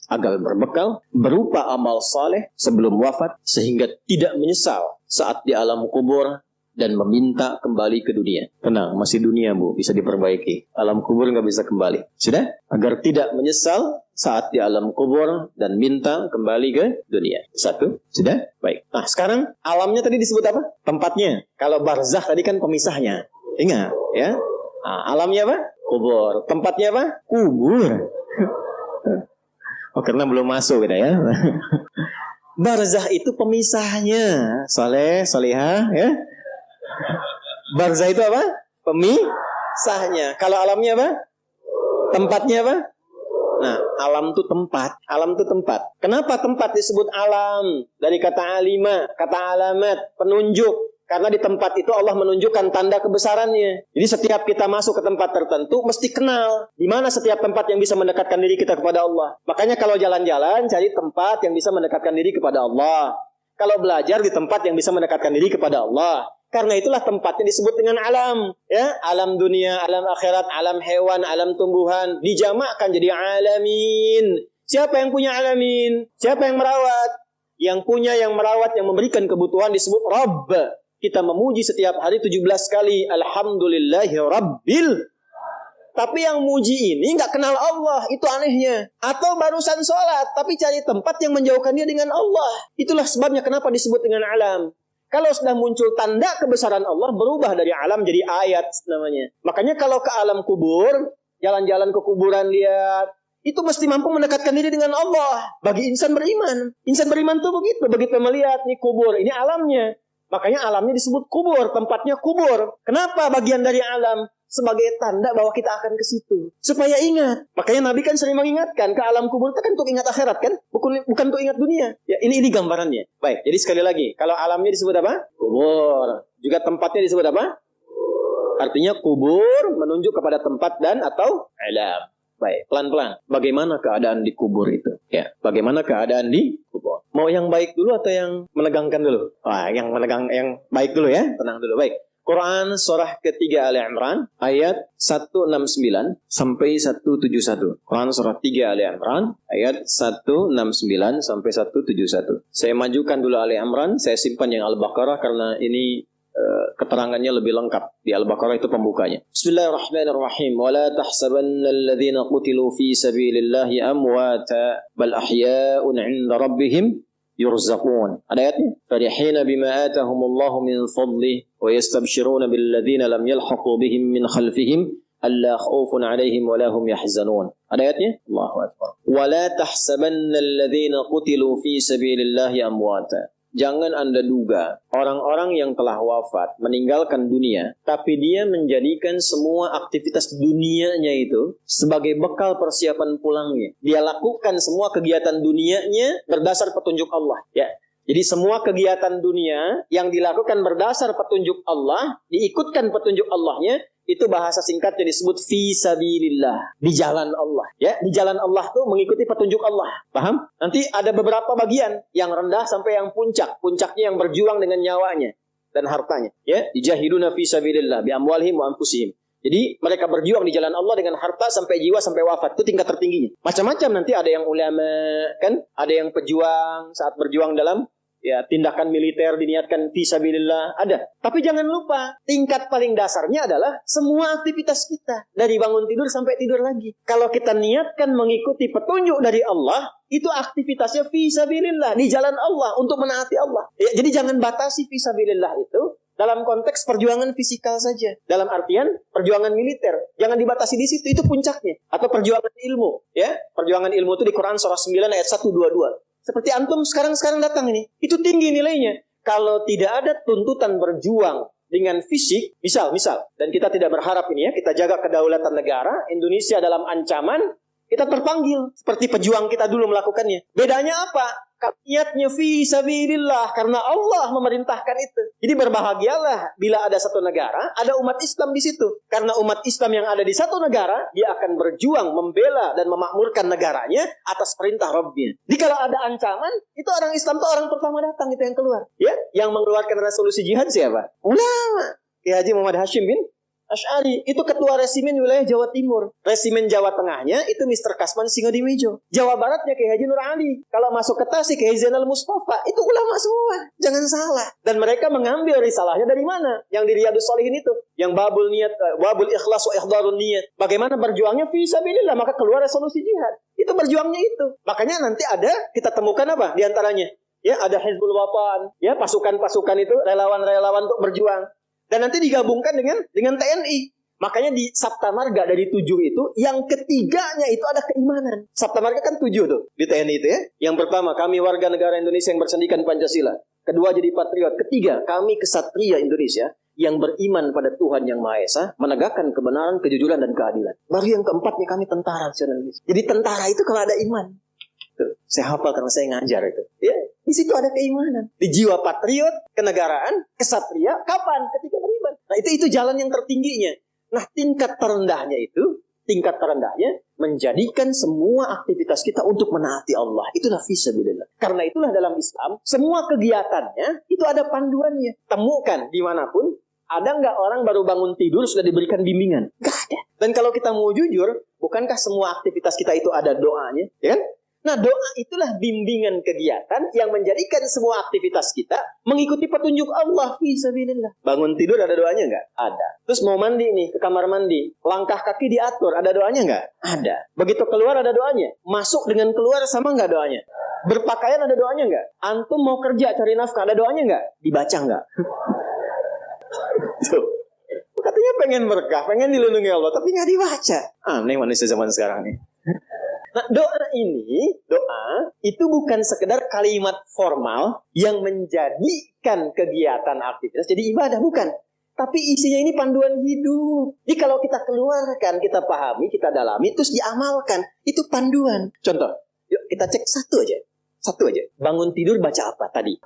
berupa amal saleh sebelum wafat sehingga tidak menyesal saat di alam kubur dan meminta kembali ke dunia. Tenang, masih dunia Bu, bisa diperbaiki. Alam kubur nggak bisa kembali. Sudah? Agar tidak menyesal saat di alam kubur dan minta kembali ke dunia. 1, sudah? Baik. Nah, sekarang alamnya tadi disebut apa? Tempatnya. Kalau barzakh tadi kan pemisahnya. Ingat, ya? Nah, alamnya apa? Kubur. Tempatnya apa? Kubur. Oh, karena belum masuk kita ya. Barzakh itu pemisahnya. Saleh, salihah, ya? Barzakh itu apa? Pemisahnya. Kalau alamnya apa? Tempatnya apa? Nah, alam itu tempat. Alam itu tempat. Kenapa tempat disebut alam? Dari kata alima, kata alamat, penunjuk. Karena di tempat itu Allah menunjukkan tanda kebesarannya. Jadi setiap kita masuk ke tempat tertentu, mesti kenal di mana setiap tempat yang bisa mendekatkan diri kita kepada Allah. Makanya kalau jalan-jalan, cari tempat yang bisa mendekatkan diri kepada Allah. Kalau belajar di tempat yang bisa mendekatkan diri kepada Allah. Karena itulah tempatnya disebut dengan alam, ya, alam dunia, alam akhirat, alam hewan, alam tumbuhan, dijamakkan jadi alamin. Siapa yang punya alamin? Siapa yang merawat? Yang punya, yang merawat, yang memberikan kebutuhan disebut Rabb. Kita memuji setiap hari 17 kali. Alhamdulillahi Rabbil. Tapi yang muji ini nggak kenal Allah. Itu anehnya. Atau barusan sholat, tapi cari tempat yang menjauhkan dia dengan Allah. Itulah sebabnya kenapa disebut dengan alam. Kalau sudah muncul tanda kebesaran Allah, berubah dari alam jadi ayat namanya. Makanya kalau ke alam kubur, jalan-jalan ke kuburan lihat, itu mesti mampu mendekatkan diri dengan Allah. Bagi insan beriman. Insan beriman tuh begitu. Begitu melihat nih kubur, ini alamnya. Makanya alamnya disebut kubur, tempatnya kubur. Kenapa bagian dari alam? Sebagai tanda bahwa kita akan ke situ. Supaya ingat. Makanya Nabi kan sering mengingatkan, ke alam kubur itu kan untuk ingat akhirat kan? Bukan untuk ingat dunia. Ya, ini gambarannya. Baik, jadi sekali lagi. Kalau alamnya disebut apa? Kubur. Juga tempatnya disebut apa? Artinya kubur menunjuk kepada tempat dan atau alam. Baik, pelan-pelan. Bagaimana keadaan di kubur itu? Ya, bagaimana keadaan di kubur? Mau yang baik dulu atau yang menegangkan dulu? Wah, yang baik dulu ya. Tenang dulu. Baik. Quran surah ketiga Ali Imran ayat 169 sampai 171. Quran surah 3 Ali Imran ayat 169 sampai 171. Saya majukan dulu Ali Imran, saya simpan yang Al-Baqarah karena ini keterangannya lebih lengkap. Di Al-Baqarah itu pembukanya. Bismillahirrahmanirrahim. Wa la tahsabanna alladhina qutilu fi sabilillahi amwata bal ahya'un 'inda rabbihim yurzaqun. Ada ayatnya. Farihina bima atahumullahu min fadlih wa yastabshiruna billadhina lam yalhaqu bihim min khalfihim alla khaufun 'alaihim wa la hum yahzanun. Ada ayatnya. Allahu akbar. Wa la tahsabanna alladhina qutilu fi sabilillahi amwata. Jangan Anda duga orang-orang yang telah wafat, meninggalkan dunia, tapi dia menjadikan semua aktivitas dunianya itu sebagai bekal persiapan pulangnya. Dia lakukan semua kegiatan dunianya berdasar petunjuk Allah. Ya. Jadi semua kegiatan dunia yang dilakukan berdasar petunjuk Allah, diikutkan petunjuk Allahnya, itu bahasa singkatnya disebut fi sabilillah, di jalan Allah. Ya, di jalan Allah tuh mengikuti petunjuk Allah. Paham? Nanti ada beberapa bagian yang rendah sampai yang puncak. Puncaknya yang berjuang dengan nyawanya dan hartanya. Ya, dijahiduna fi sabilillah bi amwalihim wa anfusihim. Jadi mereka berjuang di jalan Allah dengan harta sampai jiwa sampai wafat. Itu tingkat tertingginya. Macam-macam nanti ada yang ulama, kan? Ada yang pejuang saat berjuang dalam tindakan militer diniatkan fisabilillah, ada. Tapi jangan lupa, tingkat paling dasarnya adalah semua aktivitas kita. Dari bangun tidur sampai tidur lagi. Kalau kita niatkan mengikuti petunjuk dari Allah, itu aktivitasnya fisabilillah, di jalan Allah, untuk menaati Allah. Ya, jadi jangan batasi fisabilillah itu dalam konteks perjuangan fisikal saja. Dalam artian perjuangan militer. Jangan dibatasi di situ, itu puncaknya. Atau perjuangan ilmu. Ya, perjuangan ilmu itu di Quran surah 9 ayat 122. Seperti antum sekarang datang ini. Itu tinggi nilainya. Kalau tidak ada tuntutan berjuang dengan fisik, misal, dan kita tidak berharap ini ya, kita jaga kedaulatan negara, Indonesia dalam ancaman, kita terpanggil. Seperti pejuang kita dulu melakukannya. Bedanya apa? Niatnya fi sabilillah, karena Allah memerintahkan itu. Jadi berbahagialah bila ada satu negara, ada umat Islam di situ. Karena umat Islam yang ada di satu negara, dia akan berjuang membela dan memakmurkan negaranya atas perintah Rabbnya. Jadi kalau ada ancaman, itu orang Islam itu orang pertama datang itu yang keluar. Ya, yang mengeluarkan resolusi jihad siapa? Ulama. Kiai Haji Muhammad Hashim bin Asy'ari, itu ketua resimen wilayah Jawa Timur. Resimen Jawa Tengahnya itu Mr. Kasman Singodimejo. Jawa Baratnya Kiai Haji Nur Ali. Kalau masuk ke Tasik Kiai Zainal Mustafa. Itu ulama semua. Jangan salah. Dan mereka mengambil risalahnya dari mana? Yang di Riyadhus Shalihin itu. Yang babul niat, babul ikhlas wa ihdharun niat. Bagaimana berjuangnya fi sabilillah, maka keluar resolusi jihad. Itu berjuangnya itu. Makanya nanti ada, kita temukan apa di antaranya? Ya, ada Hizbul Wathan, ya, pasukan-pasukan itu relawan-relawan untuk berjuang. Dan nanti digabungkan dengan TNI. Makanya di Sabta Marga dari 7 itu, yang ketiganya itu ada keimanan. Sabta Marga kan 7 tuh di TNI itu ya. Yang pertama, kami warga negara Indonesia yang bersendikan Pancasila. Kedua, jadi patriot. Ketiga, kami kesatria Indonesia yang beriman pada Tuhan Yang Maha Esa, menegakkan kebenaran, kejujuran, dan keadilan. Baru yang keempatnya, kami tentara nasional Indonesia. Jadi tentara itu kalau ada iman. Tuh, saya hafal karena saya ngajar itu. Ya, di situ ada keimanan. Di jiwa patriot, kenegaraan, kesatria, kapan? Ketika beriman. Nah, itu jalan yang tertingginya. Nah, tingkat terendahnya menjadikan semua aktivitas kita untuk menaati Allah. Itulah fisabilillah. Karena itulah dalam Islam, semua kegiatannya itu ada panduannya. Temukan dimanapun, ada nggak orang baru bangun tidur sudah diberikan bimbingan? Nggak ada. Dan kalau kita mau jujur, bukankah semua aktivitas kita itu ada doanya? Ya kan? Nah, doa itulah bimbingan kegiatan yang menjadikan semua aktivitas kita mengikuti petunjuk Allah. Fisabilillah. Bangun tidur ada doanya nggak? Ada. Terus mau mandi nih, ke kamar mandi. Langkah kaki diatur, ada doanya nggak? Ada. Begitu keluar ada doanya. Masuk dengan keluar sama nggak doanya? Berpakaian ada doanya nggak? Antum mau kerja cari nafkah, ada doanya nggak? Dibaca nggak? Tuh. Katanya pengen berkah, pengen dilindungi Allah, tapi nggak dibaca. Aneh manusia zaman sekarang nih. Nah, doa itu bukan sekedar kalimat formal yang menjadikan kegiatan aktivitas jadi ibadah, bukan. Tapi isinya ini panduan hidup. Jadi kalau kita keluarkan, kita pahami, kita dalami, terus diamalkan, itu panduan. Contoh, yuk kita cek satu aja. Bangun tidur baca apa tadi?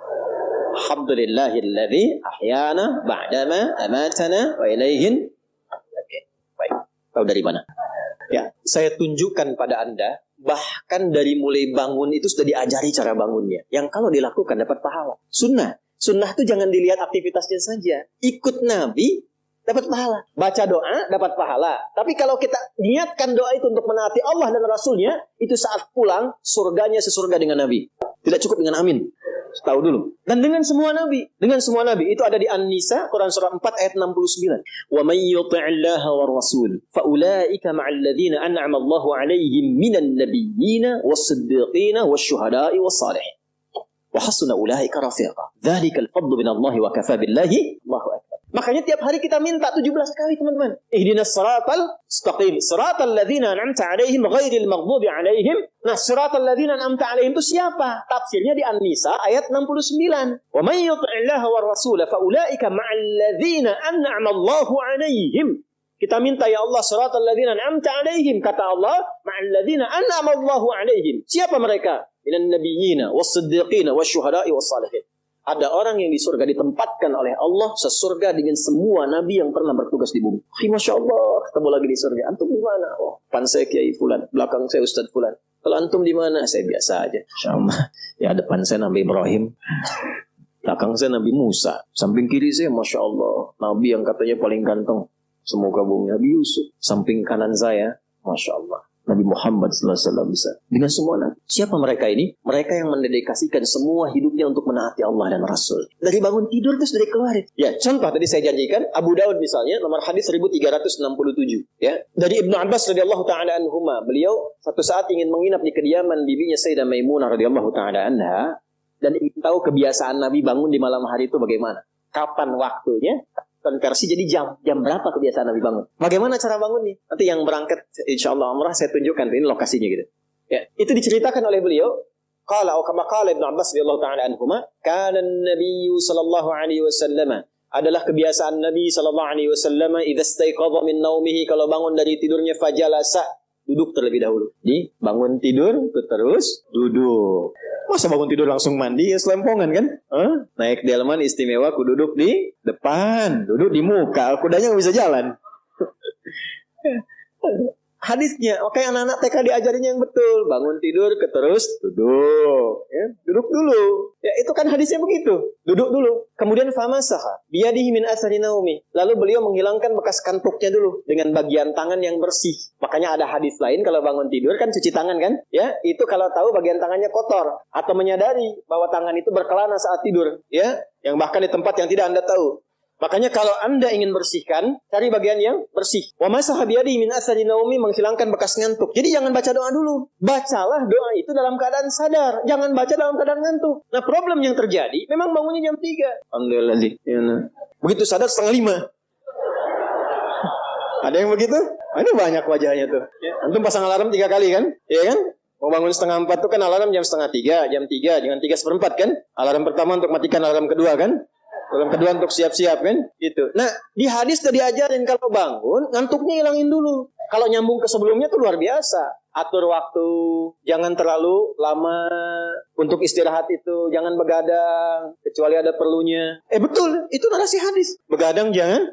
Alhamdulillahilladzi ahyana ba'dama amatana wa ilaihin. Oke, baik. Tahu dari mana? Ya, saya tunjukkan pada Anda, bahkan dari mulai bangun itu sudah diajari cara bangunnya. Yang kalau dilakukan dapat pahala. Sunnah itu jangan dilihat aktivitasnya saja. Ikut Nabi, dapat pahala. Baca doa, dapat pahala. Tapi kalau kita niatkan doa itu untuk menaati Allah dan Rasulnya, itu saat pulang, surganya sesurga dengan Nabi. Tidak cukup dengan amin. Tahu dulu. Dan dengan semua nabi itu ada di An-Nisa Quran surah 4 ayat 69. Wa may yuti'illaha war rasul fa ulaika ma'al ladzina an'ama Allahu 'alaihim minan nabiyyin was-siddiqin wasyuhada'i was-salihin. Wa hasuna ulaika rafiqa. Dzalikal fadlu minallahi wa kafa billahi Allahu akbar. Makanya tiap hari kita minta 17 kali, teman-teman. Ihdinas siratal mustaqim, siratal ladzina an'amta 'alaihim ghairil maghdubi 'alaihim. Nah, siratal ladzina an'amta 'alaihim itu siapa? Tafsirnya di An-Nisa ayat 69. Wa may yuti'illaha war rasul fa ulaika ma'al ladzina an'ama Allahu 'alaihim. Kita minta, ya Allah, siratal ladzina an'amta 'alaihim, kata Allah, ma'al ladzina an'ama Allahu 'alaihim. Siapa mereka? Minan nabiyyina was-siddiqina wasyuhada'i was-salihin. Ada orang yang di surga ditempatkan oleh Allah sesurga dengan semua nabi yang pernah bertugas di bumi. Masya Allah, ketemu lagi di surga. Antum di mana? Oh, depan saya Kiai Fulan, belakang saya Ustadz Fulan. Kalau antum di mana? Saya biasa aja. Sama. Ya, depan saya Nabi Ibrahim, belakang saya Nabi Musa, samping kiri saya Masya Allah, Nabi yang katanya paling ganteng semoga bumi, Nabi Yusuf. Samping kanan saya Masya Allah, Nabi Muhammad SAW bisa. Dengan semua nabi. Siapa mereka ini? Mereka yang mendedikasikan semua hidupnya untuk menaati Allah dan Rasul. Dari bangun tidur terus dari keluarin. Ya, contoh tadi saya janjikan Abu Daud misalnya, nomor hadis 1367. Ya, dari Ibnu Abbas radhiyallahu taala anhuma, beliau satu saat ingin menginap di kediaman bibinya Sayyidah Maimunah radhiyallahu taala anha dan ingin tahu kebiasaan Nabi bangun di malam hari itu bagaimana. Kapan waktunya? Konversi jadi jam berapa kebiasaan Nabi bangun. Bagaimana cara bangunnya? Nanti yang berangkat insyaallah umrah saya tunjukkan ini lokasinya gitu. Ya, itu diceritakan oleh beliau. Qala atau kama qala Ibnu Abbas radhiyallahu taala anhuma, kana an-nabiy sallallahu alaihi wasallam, adalah kebiasaan Nabi sallallahu alaihi wasallam idza istaiqadha min naumihi, kalau bangun dari tidurnya fajalasa, duduk terlebih dahulu. Jadi bangun tidur terus duduk. Masa bangun tidur langsung mandi, ya selempongan kan? Naik delman istimewa, aku duduk di depan, duduk di muka, kudanya nggak bisa jalan. Hadisnya, oke, anak-anak TK diajarinya yang betul. Bangun tidur terus duduk, ya, duduk dulu. Ya, itu kan hadisnya begitu. Duduk dulu. Kemudian famasaha biyadihi min athari naumi. Lalu beliau menghilangkan bekas kantuknya dulu dengan bagian tangan yang bersih. Makanya ada hadis lain kalau bangun tidur kan cuci tangan kan? Ya, itu kalau tahu bagian tangannya kotor atau menyadari bahwa tangan itu berkelana saat tidur, ya, yang bahkan di tempat yang tidak Anda tahu. Makanya kalau Anda ingin bersihkan, cari bagian yang bersih. Wa masaha biyadihi min athari naumi, menghilangkan bekas ngantuk. Jadi jangan baca doa dulu. Bacalah doa itu dalam keadaan sadar. Jangan baca dalam keadaan ngantuk. Nah, problem yang terjadi, memang bangunnya jam 3. Alhamdulillah. Begitu sadar 4:30. Ada yang begitu? Ini banyak wajahnya tuh. Ya. Antum pasang alarm 3 kali kan? Iya kan? Mau bangun 2:30 tuh kan alarm jam 2:30, jam 3, jangan 3:04 kan? Alarm pertama untuk matikan alarm kedua kan? Alarm kedua untuk siap-siap kan? Gitu. Nah, di hadis sudah diajarin kalau bangun, ngantuknya hilangin dulu. Kalau nyambung ke sebelumnya tuh luar biasa. Atur waktu, jangan terlalu lama untuk istirahat itu, jangan begadang kecuali ada perlunya. Betul, itu narasi hadis. Begadang jangan,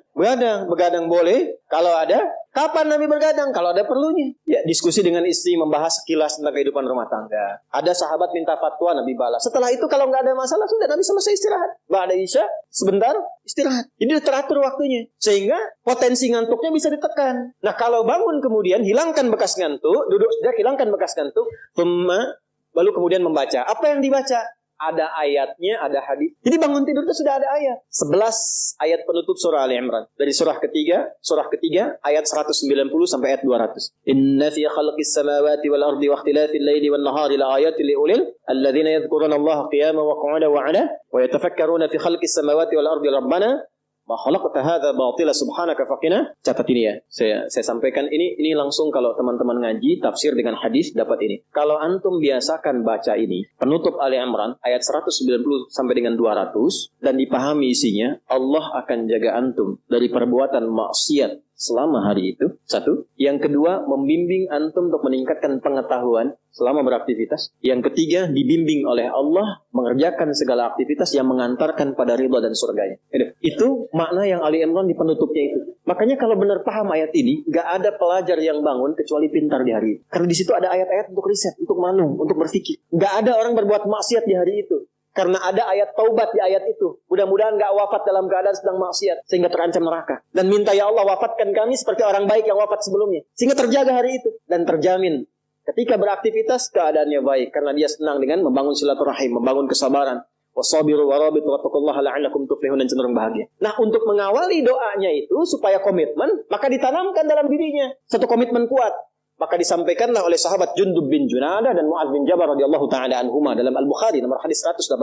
begadang boleh kalau ada. Kapan Nabi bergadang? Kalau ada perlunya. Ya, diskusi dengan istri membahas sekilas tentang kehidupan rumah tangga. Ada sahabat minta fatwa, Nabi balas. Setelah itu kalau nggak ada masalah, sudah Nabi selesai istirahat. Ba'da isya, sebentar istirahat. Jadi teratur waktunya. Sehingga potensi ngantuknya bisa ditekan. Nah, kalau bangun kemudian hilangkan bekas ngantuk, duduk sejak hilangkan bekas ngantuk, thumma Lalu kemudian membaca. Apa yang dibaca? Ada ayatnya, ada hadis. Jadi bangun tidur itu sudah ada ayat. 11 ayat penutup surah Ali Imran. Dari surah ketiga ayat 190 sampai ayat 200. Inna fi khalqis samawati wal ardi wa ikhtilafil laili wan nahari la ayatin li ulil alladzina yadhkuruna Allah qiyaman wa qu'udan wa 'ala wa yatafakkaruna fi khalqis samawati wal ardi rabbana ma khalaqta hadza batila subhanaka faqina. Catat ini ya. Saya sampaikan ini langsung kalau teman-teman ngaji tafsir dengan hadis dapat ini. Kalau antum biasakan baca ini, penutup Ali Imran ayat 190 sampai dengan 200 dan dipahami isinya, Allah akan jaga antum dari perbuatan maksiat selama hari itu. Satu. Yang kedua, membimbing antum untuk meningkatkan pengetahuan selama beraktivitas. Yang ketiga, dibimbing oleh Allah mengerjakan segala aktivitas yang mengantarkan pada ridha dan surganya. Itu makna yang Ali Imran di penutupnya itu. Makanya kalau benar paham ayat ini, gak ada pelajar yang bangun kecuali pintar di hari itu. Karena di situ ada ayat-ayat untuk riset, untuk manung, untuk berpikir. Gak ada orang berbuat maksiat di hari itu. Karena ada ayat taubat di ayat itu. Mudah-mudahan gak wafat dalam keadaan sedang maksiat. Sehingga terancam neraka. Dan minta, ya Allah wafatkan kami seperti orang baik yang wafat sebelumnya. Sehingga terjaga hari itu. Dan terjamin ketika beraktivitas keadaannya baik. Karena dia senang dengan membangun silaturahim, membangun kesabaran. Wasabiru warabitu wattaqullaha la'allakum tuflihun, dan cenderung bahagia. Nah, untuk mengawali doanya itu supaya komitmen, maka ditanamkan dalam dirinya satu komitmen kuat. Maka disampaikanlah oleh sahabat Jundub bin Junadah dan Mu'adz bin Jabal radhiyallahu ta'ala anhuma dalam Al-Bukhari nomor hadis 181.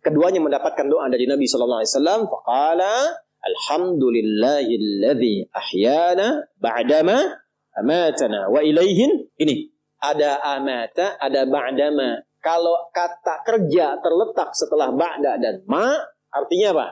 Keduanya mendapatkan doa dari Nabi sallallahu alaihi wasallam, faqala alhamdulillahilladzi ahyana ba'dama amatana wa ilaihin. Ini ada amata, ada ba'dama. Kalau kata kerja terletak setelah ba'da dan ma, artinya apa?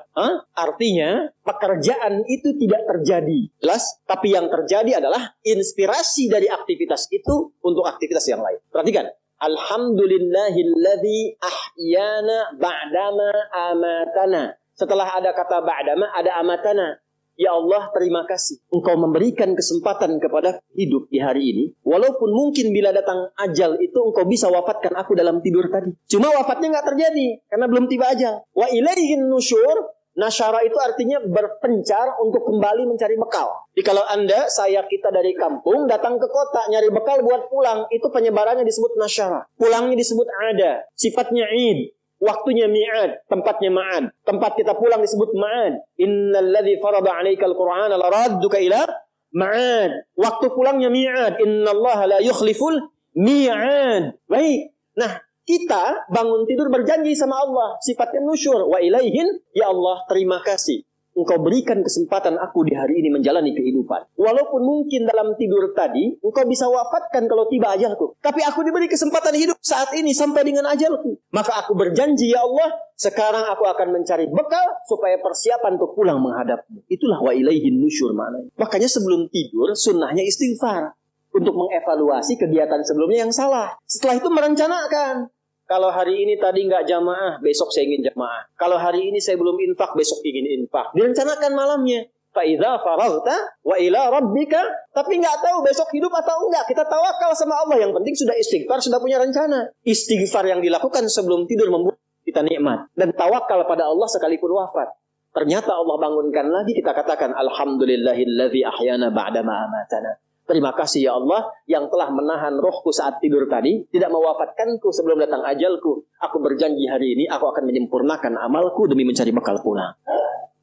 Artinya pekerjaan itu tidak terjadi. Jelas? Tapi yang terjadi adalah inspirasi dari aktivitas itu untuk aktivitas yang lain. Perhatikan. Alhamdulillahilladzi ahyana ba'dama amatana. Setelah ada kata ba'dama, ada amatana. Ya Allah, terima kasih. Engkau memberikan kesempatan kepada hidup di hari ini. Walaupun mungkin bila datang ajal itu engkau bisa wafatkan aku dalam tidur tadi. Cuma wafatnya nggak terjadi. Karena belum tiba ajal. Wa ilaihin nusyur. Nasyara itu artinya berpencar untuk kembali mencari bekal. Jadi kalau Anda, kita dari kampung datang ke kota nyari bekal buat pulang. Itu penyebarannya disebut nasyara. Pulangnya disebut ada. Sifatnya id. Waktunya mi'ad, tempatnya ma'ad. Tempat kita pulang disebut ma'ad. Innalladzi farada 'alaikal Qur'ana laradduka ila ma'ad. Waktu pulangnya mi'ad. Innallaha la yukhliful mi'ad. Baik. Nah, kita bangun tidur berjanji sama Allah. Sifatnya nusyur. Wa ilaihin, ya Allah, terima kasih. Engkau berikan kesempatan aku di hari ini menjalani kehidupan. Walaupun mungkin dalam tidur tadi, engkau bisa wafatkan kalau tiba ajalku. Tapi aku diberi kesempatan hidup saat ini sampai dengan ajalku. Maka aku berjanji, ya Allah, sekarang aku akan mencari bekal supaya persiapan untuk pulang menghadapmu. Itulah wa ilaihin nusyur maknanya. Makanya sebelum tidur, sunnahnya istighfar. Untuk mengevaluasi kegiatan sebelumnya yang salah. Setelah itu merencanakan. Kalau hari ini tadi nggak jamaah, besok saya ingin jamaah. Kalau hari ini saya belum infak, besok ingin infak. Direncanakan malamnya. Fa'idha faraghta wa ila rabbika. Tapi nggak tahu besok hidup atau enggak. Kita tawakal sama Allah. Yang penting sudah istighfar, sudah punya rencana. Istighfar yang dilakukan sebelum tidur membuat kita nikmat. Dan tawakal pada Allah sekalipun wafat. Ternyata Allah bangunkan lagi, kita katakan alhamdulillahilladzi ahyana ba'dama amatana. Terima kasih ya Allah yang telah menahan rohku saat tidur tadi, tidak mewafatkanku sebelum datang ajalku. Aku berjanji hari ini aku akan menyempurnakan amalku demi mencari bekal pulang.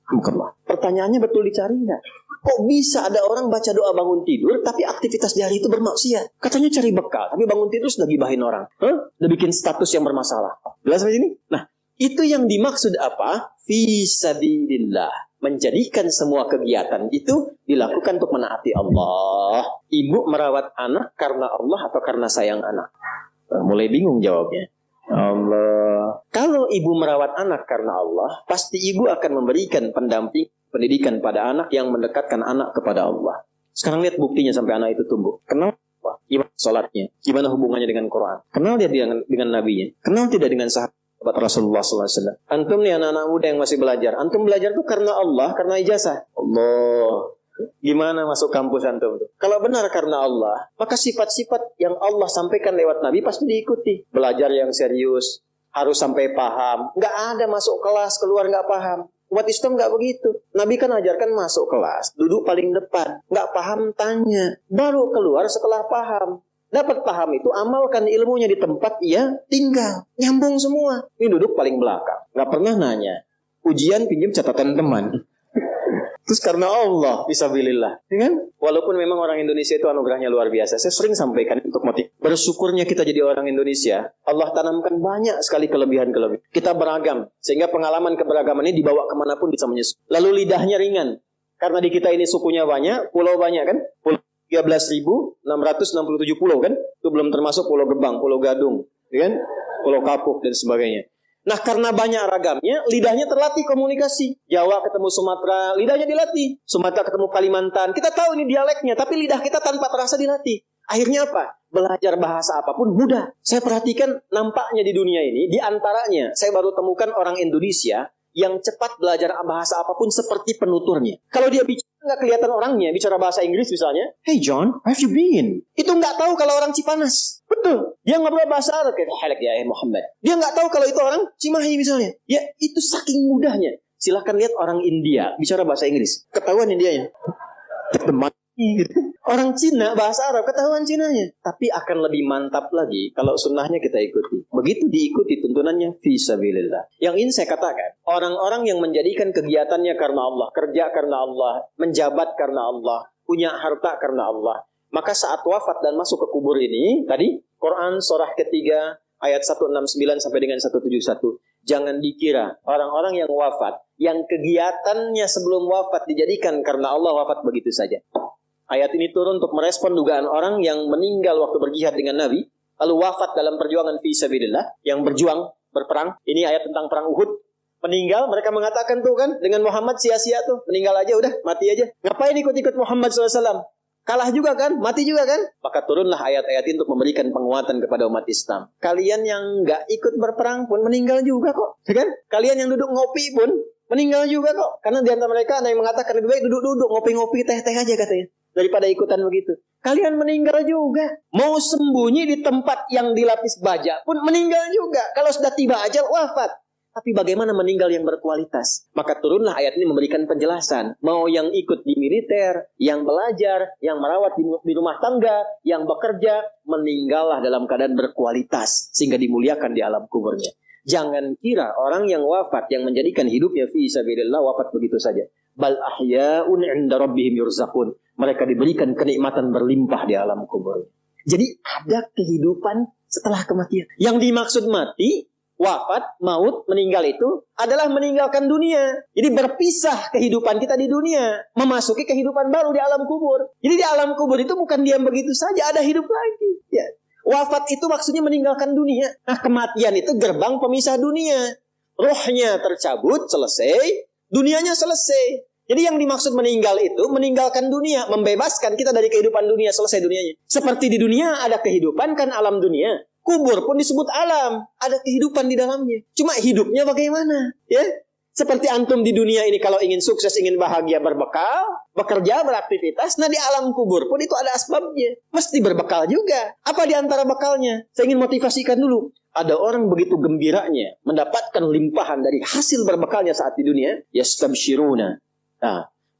Alhamdulillah. Pertanyaannya betul dicari nggak? Kok bisa ada orang baca doa bangun tidur tapi aktivitas di hari itu bermaksiat? Katanya cari bekal, tapi bangun tidur sudah gibahin orang. Udah bikin status yang bermasalah. Jelas sampai sini? Nah, itu yang dimaksud apa? Fi sabilillah. Menjadikan semua kegiatan itu dilakukan untuk menaati Allah. Ibu merawat anak karena Allah atau karena sayang anak? Mulai bingung jawabnya. Allah. Kalau ibu merawat anak karena Allah, pasti ibu akan memberikan pendamping pendidikan pada anak yang mendekatkan anak kepada Allah. Sekarang lihat buktinya sampai anak itu tumbuh. Kenal gimana sholatnya? Gimana hubungannya dengan Quran? Kenal dia dengan nabinya? Kenal tidak dengan sahabat Rasulullah SAW. Antum nih anak-anak muda yang masih belajar. Antum belajar tuh karena Allah, karena ijazah. Allah. Gimana masuk kampus antum tuh? Kalau benar karena Allah, maka sifat-sifat yang Allah sampaikan lewat Nabi pasti diikuti. Belajar yang serius, harus sampai paham. Nggak ada masuk kelas, keluar nggak paham. Umat Islam nggak begitu. Nabi kan ajarkan masuk kelas, duduk paling depan. Nggak paham, tanya. Baru keluar setelah paham. Dapat paham itu, amalkan ilmunya di tempat ia tinggal. Nyambung semua. Ini duduk paling belakang. Nggak pernah nanya. Ujian pinjam catatan teman. Terus karena Allah, fisabilillah. Ya kan? Walaupun memang orang Indonesia itu anugerahnya luar biasa. Saya sering sampaikan untuk motif. Bersyukurnya kita jadi orang Indonesia. Allah tanamkan banyak sekali kelebihan-kelebihan. Kita beragam. Sehingga pengalaman keberagaman ini dibawa kemanapun bisa menyusul. Lalu lidahnya ringan. Karena di kita ini sukunya banyak, pulau banyak kan? Pulau 13.667 pulau kan? Itu belum termasuk Pulau Gebang, Pulau Gadung, ya kan? Pulau Kapuk dan sebagainya. Nah, karena banyak ragamnya, lidahnya terlatih komunikasi. Jawa ketemu Sumatera, lidahnya dilatih. Sumatera ketemu Kalimantan. Kita tahu ini dialeknya, tapi lidah kita tanpa terasa dilatih. Akhirnya apa? Belajar bahasa apapun mudah. Saya perhatikan nampaknya di dunia ini, di antaranya saya baru temukan orang Indonesia yang cepat belajar bahasa apapun seperti penuturnya. Kalau dia bicara nggak kelihatan orangnya, bicara bahasa Inggris misalnya, "Hey John, where have you been?" Itu nggak tahu kalau orang Cipanas. Betul. Dia ngobrol bahasa Arab kayak "Halak ya Muhammad." Dia nggak tahu kalau itu orang Cimahi misalnya. Ya itu saking mudahnya. Silahkan lihat orang India bicara bahasa Inggris, ketahuan Indianya. Orang Cina bahasa Arab ketahuan Cinanya. Tapi akan lebih mantap lagi kalau sunnahnya kita ikuti. Begitu diikuti tuntunannya fisabilillah. Yang ingin saya katakan, orang-orang yang menjadikan kegiatannya karena Allah, kerja karena Allah, menjabat karena Allah, punya harta karena Allah, maka saat wafat dan masuk ke kubur ini, tadi Quran surah ketiga ayat 169 sampai dengan 171. Jangan dikira orang-orang yang wafat, yang kegiatannya sebelum wafat dijadikan karena Allah, wafat begitu saja. Ayat ini turun untuk merespon dugaan orang yang meninggal waktu berjihad dengan Nabi, lalu wafat dalam perjuangan fisabilillah, yang berjuang, berperang. Ini ayat tentang perang Uhud. Meninggal, mereka mengatakan tuh kan, dengan Muhammad sia-sia tuh. Meninggal aja udah, mati aja. Ngapain ikut-ikut Muhammad SAW? Kalah juga kan, mati juga kan? Maka turunlah ayat-ayat ini untuk memberikan penguatan kepada umat Islam. Kalian yang nggak ikut berperang pun meninggal juga kok. Ya kan? Kalian yang duduk ngopi pun meninggal juga kok. Karena di antara mereka ada yang mengatakan lebih baik duduk-duduk, ngopi-ngopi, teh-teh aja katanya. Daripada ikutan begitu. Kalian meninggal juga. Mau sembunyi di tempat yang dilapis baja pun meninggal juga. Kalau sudah tiba ajal, wafat. Tapi bagaimana meninggal yang berkualitas? Maka turunlah ayat ini memberikan penjelasan. Mau yang ikut di militer, yang belajar, yang merawat di rumah tangga, yang bekerja, meninggallah dalam keadaan berkualitas. Sehingga dimuliakan di alam kuburnya. Jangan kira orang yang wafat, yang menjadikan hidupnya fi sabilillah, wafat begitu saja. Bal ahya'un 'inda rabbihim yurzaqun. Mereka diberikan kenikmatan berlimpah di alam kubur. Jadi ada kehidupan setelah kematian. Yang dimaksud mati, wafat, maut, meninggal itu adalah meninggalkan dunia. Jadi berpisah kehidupan kita di dunia, memasuki kehidupan baru di alam kubur. Jadi di alam kubur itu bukan diam begitu saja, ada hidup lagi. Ya. Wafat itu maksudnya meninggalkan dunia. Nah, kematian itu gerbang pemisah dunia. Rohnya tercabut, selesai, dunianya selesai. Jadi yang dimaksud meninggal itu meninggalkan dunia, membebaskan kita dari kehidupan dunia, selesai dunianya. Seperti di dunia ada kehidupan kan alam dunia. Kubur pun disebut alam, ada kehidupan di dalamnya. Cuma hidupnya bagaimana? Ya, seperti antum di dunia ini kalau ingin sukses, ingin bahagia, berbekal, bekerja, beraktivitas. Nah di alam kubur pun itu ada asbabnya. Mesti berbekal juga. Apa di antara bekalnya? Saya ingin motivasikan dulu. Ada orang begitu gembiranya mendapatkan limpahan dari hasil berbekalnya saat di dunia. Yastabshiruna.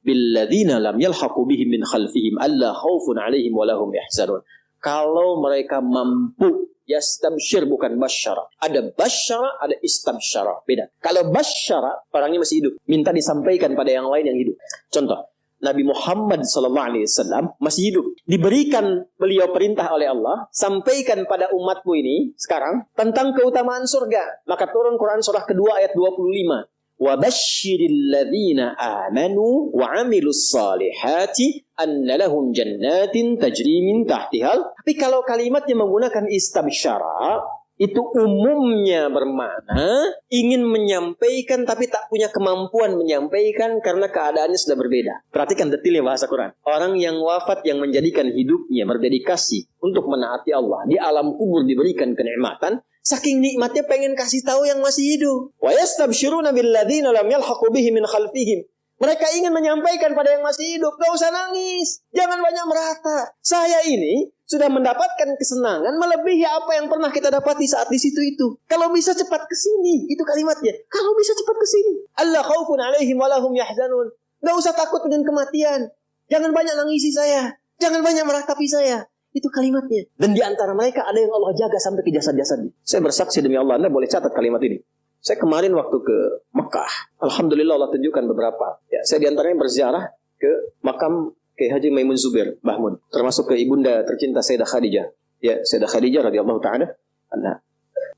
Billadzina lam yalhaqu bihim min khalfihim alla khaufun 'alaihim wa lahum yahzanun. Kalau mereka mampu, yastabshir bukan basyara. Ada basyara, ada istabsyara. Beda. Kalau basyara, orangnya masih hidup, minta disampaikan pada yang lain yang hidup. Contoh, Nabi Muhammad SAW masih hidup. Diberikan beliau perintah oleh Allah, sampaikan pada umatmu ini sekarang tentang keutamaan surga. Maka turun Quran surah kedua ayat 25. وَبَشِّرِ الَّذِينَ آمَنُوا وَعَمِلُوا الصَّالِحَاتِ أَنَّ لَهُمْ جَنَّاتٍ تَجْرِي مِنْ تَحْتِهَا. Tapi kalau kalimatnya menggunakan istabsyara, itu umumnya bermakna ingin menyampaikan tapi tak punya kemampuan menyampaikan karena keadaannya sudah berbeda. Perhatikan detailnya bahasa Quran. Orang yang wafat yang menjadikan hidupnya berdedikasi untuk menaati Allah, di alam kubur diberikan kenikmatan. Saking nikmatnya pengen kasih tahu yang masih hidup. Wa yastabshiruna billadzina lam yalhaqu bihim min khalfihim. Mereka ingin menyampaikan pada yang masih hidup, gak usah nangis, jangan banyak merata. Saya ini sudah mendapatkan kesenangan melebihi apa yang pernah kita dapati saat di situ itu. Kalau bisa cepat ke sini, itu kalimatnya. Kalau bisa cepat ke sini. Allah khaufun 'alaihim wa lahum yahzanun. Gak usah takut dengan kematian. Jangan banyak nangisi saya, jangan banyak meratapi saya. Itu kalimatnya. Dan di antara mereka ada yang Allah jaga sampai ke jasad-jasadnya. Saya bersaksi demi Allah, Anda boleh catat kalimat ini. Saya kemarin waktu ke Mekah, alhamdulillah Allah tunjukkan beberapa. Ya, saya di antaranya berziarah ke makam Kiai Haji Maimun Zubair Bahmun, termasuk ke ibunda tercinta Sayyidah Khadijah. Ya, Sayyidah Khadijah radhiyallahu taala anha.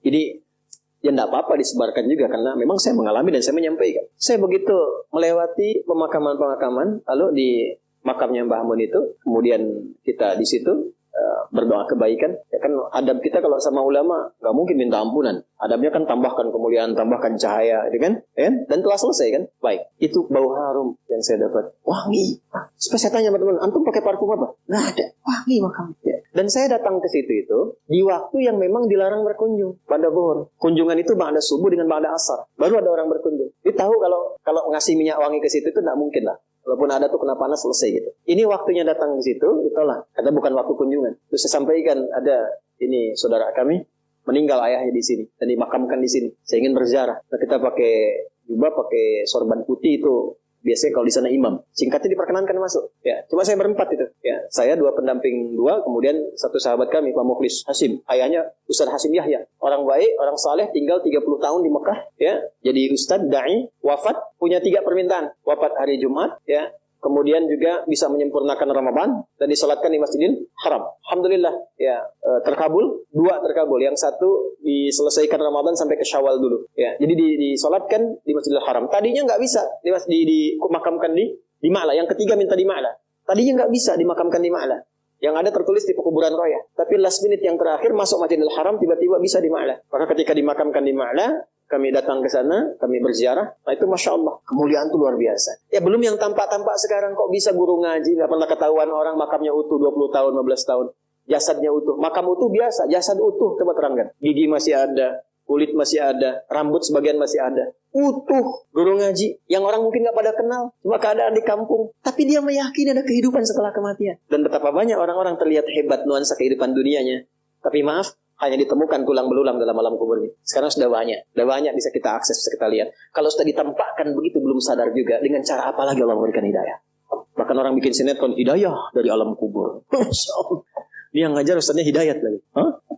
Ini ya tidak apa-apa disebarkan juga karena memang saya mengalami dan saya menyampaikan. Saya begitu melewati pemakaman-pemakaman, lalu di makamnya Mbah Mun itu, kemudian kita di situ berdoa kebaikan. Ya kan adab kita kalau sama ulama nggak mungkin minta ampunan. Adabnya kan tambahkan kemuliaan, tambahkan cahaya, gitu kan? Dan telah selesai kan? Baik. Itu bau harum yang saya dapat. Wangi. Supaya saya tanya teman-teman, antum pakai parfum apa? Nggak ada. Wangi makam. Ya. Dan saya datang ke situ itu di waktu yang memang dilarang berkunjung pada zuhur. Kunjungan itu ba'da subuh dengan ba'da asar. Baru ada orang berkunjung. Dia tahu kalau ngasih minyak wangi ke situ itu nggak mungkin lah. Walaupun ada tuh kena panas selesai gitu. Ini waktunya datang ke situ, ditolak. Karena bukan waktu kunjungan. Terus saya sampaikan ada ini saudara kami meninggal ayahnya di sini dan dimakamkan di sini. Saya ingin berziarah. Nah, kita pakai jubah, pakai sorban putih itu. Biasanya kalau di sana imam, singkatnya diperkenankan masuk. Ya, cuma saya berempat itu. Ya, saya 2 pendamping 2, kemudian 1 sahabat kami, Pak Mukhlis Hasim. Ayahnya Ustaz Hasim Yahya. Orang baik, orang saleh, tinggal 30 tahun di Mekah. Ya, jadi Ustaz Da'i, wafat, punya 3 permintaan. Wafat hari Jumat, ya. Kemudian juga bisa menyempurnakan Ramadan dan disolatkan di Masjidil Haram. Alhamdulillah, ya terkabul, 2 terkabul. Yang 1 diselesaikan Ramadan sampai ke Syawal dulu. Ya, jadi disolatkan di Masjidil Haram. Tadinya nggak bisa dimakamkan di Ma'la. Yang ketiga minta di Ma'la. Tadinya nggak bisa dimakamkan di Ma'la. Yang ada tertulis di pekuburan Roya. Tapi last minute yang terakhir masuk Masjidil Haram tiba-tiba bisa di Ma'la. Maka ketika dimakamkan di Ma'la, kami datang ke sana, kami berziarah. Nah itu Masya Allah, kemuliaan itu luar biasa. Ya belum yang tampak-tampak sekarang, kok bisa guru ngaji, gak pernah ketahuan orang makamnya utuh 20 tahun, 15 tahun. Jasadnya utuh, makam utuh biasa, jasad utuh, coba terangkan. Gigi masih ada, kulit masih ada, rambut sebagian masih ada. Utuh, guru ngaji, yang orang mungkin gak pada kenal, cuma keadaan di kampung. Tapi dia meyakini ada kehidupan setelah kematian. Dan betapa banyak orang-orang terlihat hebat nuansa kehidupan dunianya. Tapi maaf, hanya ditemukan tulang belulang dalam alam kubur ini. Sekarang sudah banyak bisa kita akses, bisa kita lihat. Kalau sudah ditampakkan begitu belum sadar juga, dengan cara apa lagi Allah memberikan hidayah. Bahkan orang bikin sinetron hidayah dari alam kubur. Dia ngajar ustaznya hidayat lagi.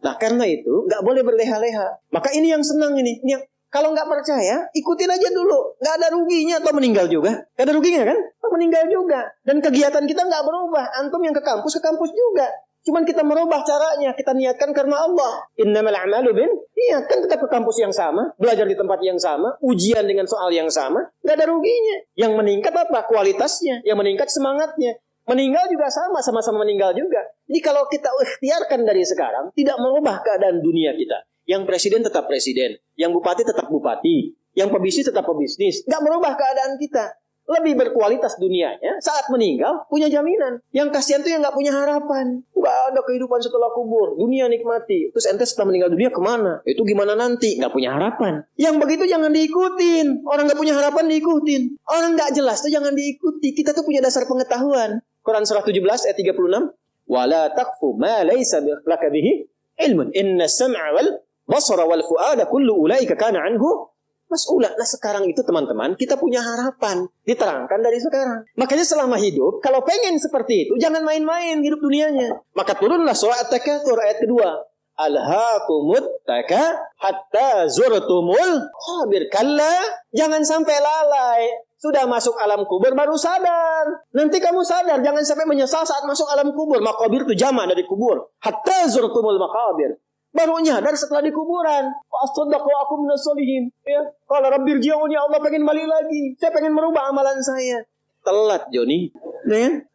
Nah karena itu nggak boleh berleha-leha. Maka ini yang senang ini. Kalau nggak percaya, ikutin aja dulu. Nggak ada ruginya atau meninggal juga. Nggak ada ruginya kan? Atau meninggal juga. Dan kegiatan kita nggak berubah. Antum yang ke kampus juga. Cuman kita merubah caranya, kita niatkan karena Allah. Innamal a'malu iya kan tetap ke kampus yang sama, belajar di tempat yang sama, ujian dengan soal yang sama, nggak ada ruginya. Yang meningkat apa? Kualitasnya. Yang meningkat semangatnya. Meninggal juga sama-sama meninggal juga. Jadi kalau kita ikhtiarkan dari sekarang, tidak merubah keadaan dunia kita. Yang presiden tetap presiden, yang bupati tetap bupati, yang pebisnis tetap pebisnis. Nggak merubah keadaan kita. Lebih berkualitas dunianya, saat meninggal punya jaminan. Yang kasihan tuh yang nggak punya harapan. Nggak ada kehidupan setelah kubur, dunia nikmati. Terus ente setelah meninggal dunia kemana? Itu gimana nanti? Nggak punya harapan. Yang begitu jangan diikutin. Orang nggak punya harapan diikutin. Orang nggak jelas tuh jangan diikuti. Kita tuh punya dasar pengetahuan. Quran surah 17 ayat 36. Wala taqfu ma laysa laka bihi ilmun. Inna sam'a wal basara wal fu'ada kullu ulaika kana anhu mas'ulah. Nah sekarang itu teman-teman, kita punya harapan. Diterangkan dari sekarang. Makanya selama hidup, kalau pengen seperti itu, jangan main-main hidup dunianya. Maka turunlah surah At-Takatsur ayat kedua. Alhaakumut taka hatta zurtumul qabir. Kalla, jangan sampai lalai. Sudah masuk alam kubur baru sadar. Nanti kamu sadar, jangan sampai menyesal saat masuk alam kubur. Maqabir itu jamak dari kubur. Hatta zurtumul maqabir. Baru nyadar setelah di kuburan. Astagfirullah aku minas solihin. Ya. Kalau Rabbir ji'un, ya Allah pengen balik lagi. Saya pengen merubah amalan saya. Telat Joni. Ya.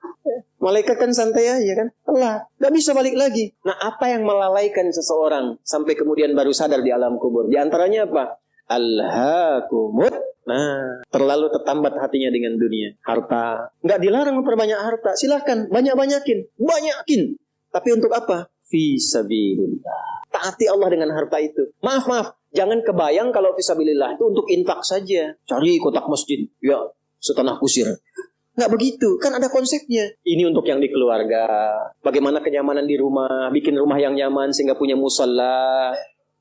Malaikat kan santai aja kan. Telat. Gak bisa balik lagi. Nah apa yang melalaikan seseorang sampai kemudian baru sadar di alam kubur? Di antaranya apa? Alhaakumut. Nah terlalu tertambat hatinya dengan dunia. Harta. Gak dilarang memperbanyak harta. Silahkan. Banyakin. Tapi untuk apa? Fisabilillah. Taati Allah dengan harta itu. Maaf. Jangan kebayang kalau fisabilillah itu untuk infak saja. Cari kotak masjid. Ya, setanah kusir. Nggak begitu. Kan ada konsepnya. Ini untuk yang di keluarga. Bagaimana kenyamanan di rumah. Bikin rumah yang nyaman sehingga punya musalla.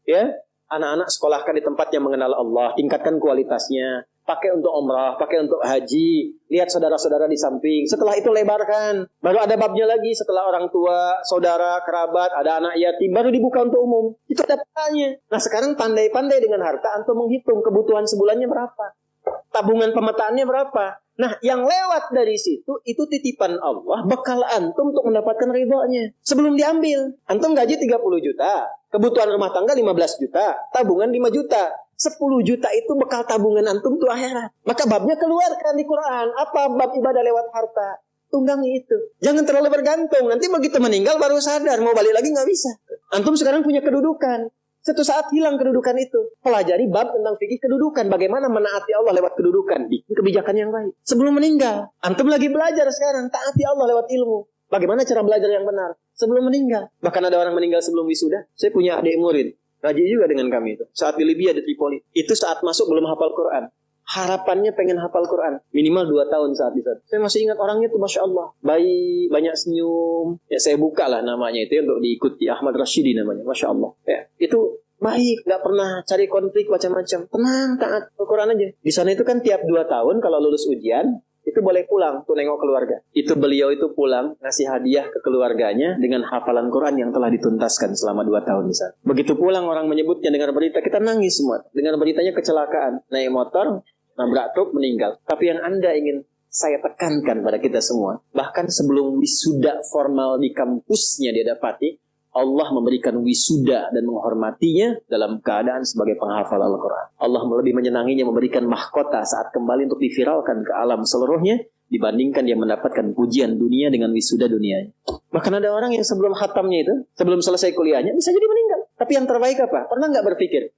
Ya. Anak-anak sekolahkan di tempat yang mengenal Allah. Tingkatkan kualitasnya. pakai untuk umrah, pakai untuk haji, lihat saudara-saudara di samping. Setelah itu lebarkan, baru ada babnya lagi setelah orang tua, saudara, kerabat, ada anak yatim, baru dibuka untuk umum. Itu ada petanya. Nah sekarang pandai-pandai dengan harta, antum menghitung kebutuhan sebulannya berapa, tabungan pemetaannya berapa. Nah, yang lewat dari situ, itu titipan Allah, bekal antum untuk mendapatkan ridhonya. Sebelum diambil, antum gaji 30 juta, kebutuhan rumah tangga 15 juta, tabungan 5 juta. 10 juta itu bekal tabungan antum tuh akhirat. Maka babnya keluarkan di Quran. Apa bab ibadah lewat harta? Tunggangi itu. Jangan terlalu bergantung. Nanti begitu meninggal baru sadar, mau balik lagi nggak bisa. Antum sekarang punya kedudukan. Satu saat hilang kedudukan itu. Pelajari bab tentang fikih kedudukan. Bagaimana menaati Allah lewat kedudukan. Bikin kebijakan yang baik. Sebelum meninggal. Antum lagi belajar sekarang. Taati Allah lewat ilmu. Bagaimana cara belajar yang benar. Sebelum meninggal. Bahkan ada orang meninggal sebelum wisuda. Saya punya adik murid. Rajin juga dengan kami itu. Saat di Libya, di Tripoli. Itu saat masuk belum hafal Quran. Harapannya pengen hafal Quran. Minimal 2 tahun saat itu. Saya masih ingat orangnya itu Masya Allah. Baik, banyak senyum. Ya saya buka lah namanya itu untuk diikuti. Ahmad Rashidi namanya. Masya Allah. Ya, itu baik. Gak pernah cari konflik macam-macam. Tenang, taat Al-Quran aja. Di sana itu kan tiap 2 tahun kalau lulus ujian. Itu boleh pulang tuh nengok keluarga. Itu beliau itu pulang ngasih hadiah ke keluarganya dengan hafalan Quran yang telah dituntaskan selama 2 tahun di sana. Begitu pulang orang menyebutnya, dengar berita, kita nangis semua. Dengar beritanya kecelakaan, naik motor, nabrak truk, meninggal. Tapi yang Anda ingin saya tekankan pada kita semua, bahkan sebelum wisuda formal di kampusnya dia dapati, Allah memberikan wisuda dan menghormatinya dalam keadaan sebagai penghafal Al-Quran. Allah lebih menyenanginya memberikan mahkota saat kembali untuk diviralkan ke alam seluruhnya dibandingkan dia mendapatkan pujian dunia dengan wisuda dunianya. Bahkan ada orang yang sebelum khatamnya itu, sebelum selesai kuliahnya, bisa jadi meninggal. Tapi yang terbaik apa? Pernah nggak berpikir,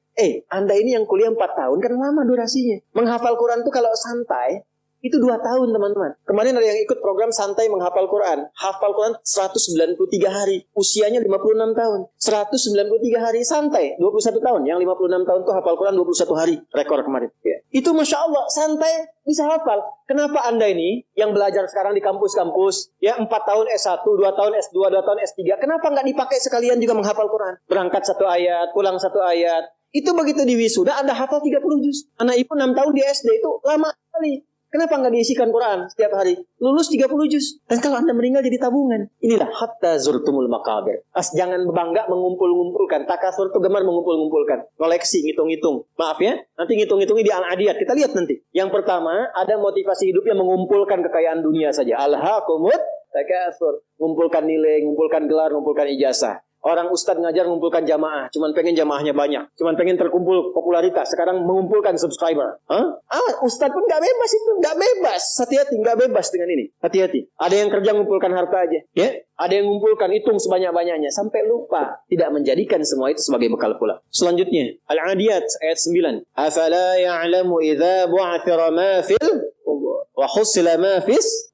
Anda ini yang kuliah 4 tahun kan lama durasinya. Menghafal Quran itu kalau santai, itu 2 tahun teman-teman. Kemarin ada yang ikut program santai menghafal Quran. Hafal Quran 193 hari. Usianya 56 tahun. 193 hari santai. 21 tahun. Yang 56 tahun itu hafal Quran 21 hari. Rekor kemarin. Ya. Itu Masya Allah. Santai bisa hafal. Kenapa Anda ini yang belajar sekarang di kampus-kampus. Ya 4 tahun S1, 2 tahun S2, 2 tahun S3. Kenapa nggak dipakai sekalian juga menghafal Quran? Berangkat 1 ayat, pulang 1 ayat. Itu begitu di wisuda Anda hafal 30 juz. Anak ibu 6 tahun di SD itu lama sekali. Kenapa nggak diisikan Quran setiap hari? Lulus 30 juz. Dan kalau Anda meninggal jadi tabungan. Inilah hatta zurtumul maqabir. Jangan bangga mengumpul-ngumpulkan. Takasur itu gemar mengumpul-ngumpulkan. Koleksi, ngitung-ngitung. Maaf ya, nanti ngitung-ngitungnya di Al-Adiyat. Kita lihat nanti. Yang pertama, ada motivasi hidupnya mengumpulkan kekayaan dunia saja. Alhaakumut takasur. Ngumpulkan nilai, ngumpulkan gelar, ngumpulkan ijazah. Orang ustadz ngajar mengumpulkan jamaah, cuman pengen jamaahnya banyak, cuman pengen terkumpul popularitas. Sekarang mengumpulkan subscriber. Ustadz pun nggak bebas itu, nggak bebas. Hati-hati, nggak bebas dengan ini. Hati-hati. Ada yang kerja mengumpulkan harta aja, ya. Ada yang mengumpulkan hitung sebanyak-banyaknya sampai lupa tidak menjadikan semua itu sebagai bekal pulang. Selanjutnya, Al-Adiyat ayat 9. Afala ya'lamu idza bu'athira ma fil wa husila ma fis.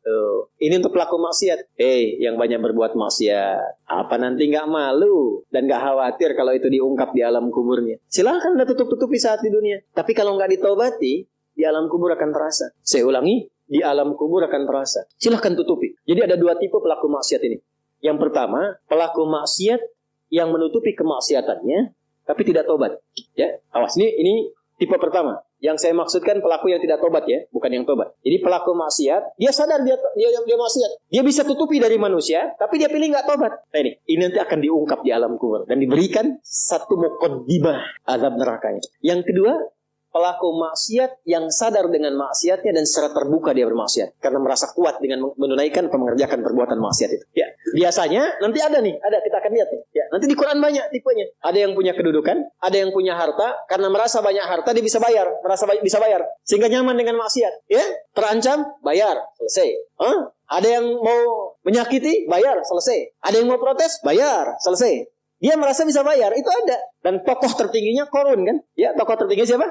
Ini untuk pelaku maksiat. Yang banyak berbuat maksiat, apa nanti nggak malu dan nggak khawatir kalau itu diungkap di alam kuburnya? Silahkan Anda tutup-tutupi saat di dunia. Tapi kalau nggak ditobati, di alam kubur akan terasa. Saya ulangi, di alam kubur akan terasa. Silahkan tutupi. Jadi ada 2 tipe pelaku maksiat ini. Yang pertama, pelaku maksiat yang menutupi kemaksiatannya tapi tidak tobat. Ya, awas, ini tipe pertama. Yang saya maksudkan pelaku yang tidak tobat ya, bukan yang tobat. Jadi pelaku maksiat, dia sadar dia maksiat. Dia bisa tutupi dari manusia, tapi dia pilih nggak tobat. Nah ini nanti akan diungkap di alam kubur dan diberikan satu muqaddimah azab nerakanya. Yang kedua, pelaku maksiat yang sadar dengan maksiatnya dan secara terbuka dia bermaksiat karena merasa kuat dengan menunaikan mengerjakan perbuatan maksiat itu. Ya, biasanya nanti ada kita akan lihat nih. Ya, nanti di Quran banyak tipenya. Ada yang punya kedudukan, ada yang punya harta, karena merasa banyak harta dia bisa bayar, bisa bayar sehingga nyaman dengan maksiat. Ya, terancam, bayar, selesai. Ada yang mau menyakiti, bayar, selesai. Ada yang mau protes, bayar, selesai. Dia merasa bisa bayar, itu ada. Dan tokoh tertingginya Qarun kan? Ya, tokoh tertinggi siapa?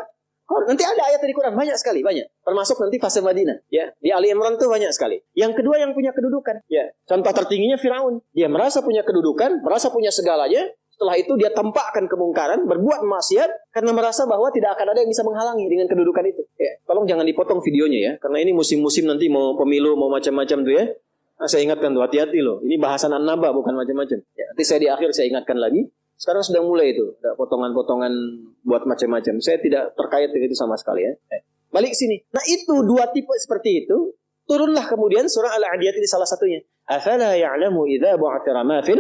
Nanti ada ayat di Quran, banyak sekali, banyak. Termasuk nanti fase Madinah. Ya, di Ali Imran itu banyak sekali. Yang kedua yang punya kedudukan. Ya, contoh tertingginya Firaun. Dia merasa punya kedudukan, merasa punya segalanya. Setelah itu dia tampakkan kemungkaran, berbuat maksiat karena merasa bahwa tidak akan ada yang bisa menghalangi dengan kedudukan itu. Ya, tolong jangan dipotong videonya ya, karena ini musim-musim nanti mau pemilu, mau macam-macam tuh ya. Nah, saya ingatkan tuh, hati-hati loh. Ini bahasan An-Naba bukan macam-macam. Ya, nanti saya di akhir saya ingatkan lagi. Sekarang sudah mulai itu, ada potongan-potongan buat macam-macam. Saya tidak terkait dengan itu sama sekali ya. balik sini. Nah itu dua tipe seperti itu. Turunlah kemudian surah Al-Adiyat di salah satunya. Afala ya'lamu idza bu'athira ma fil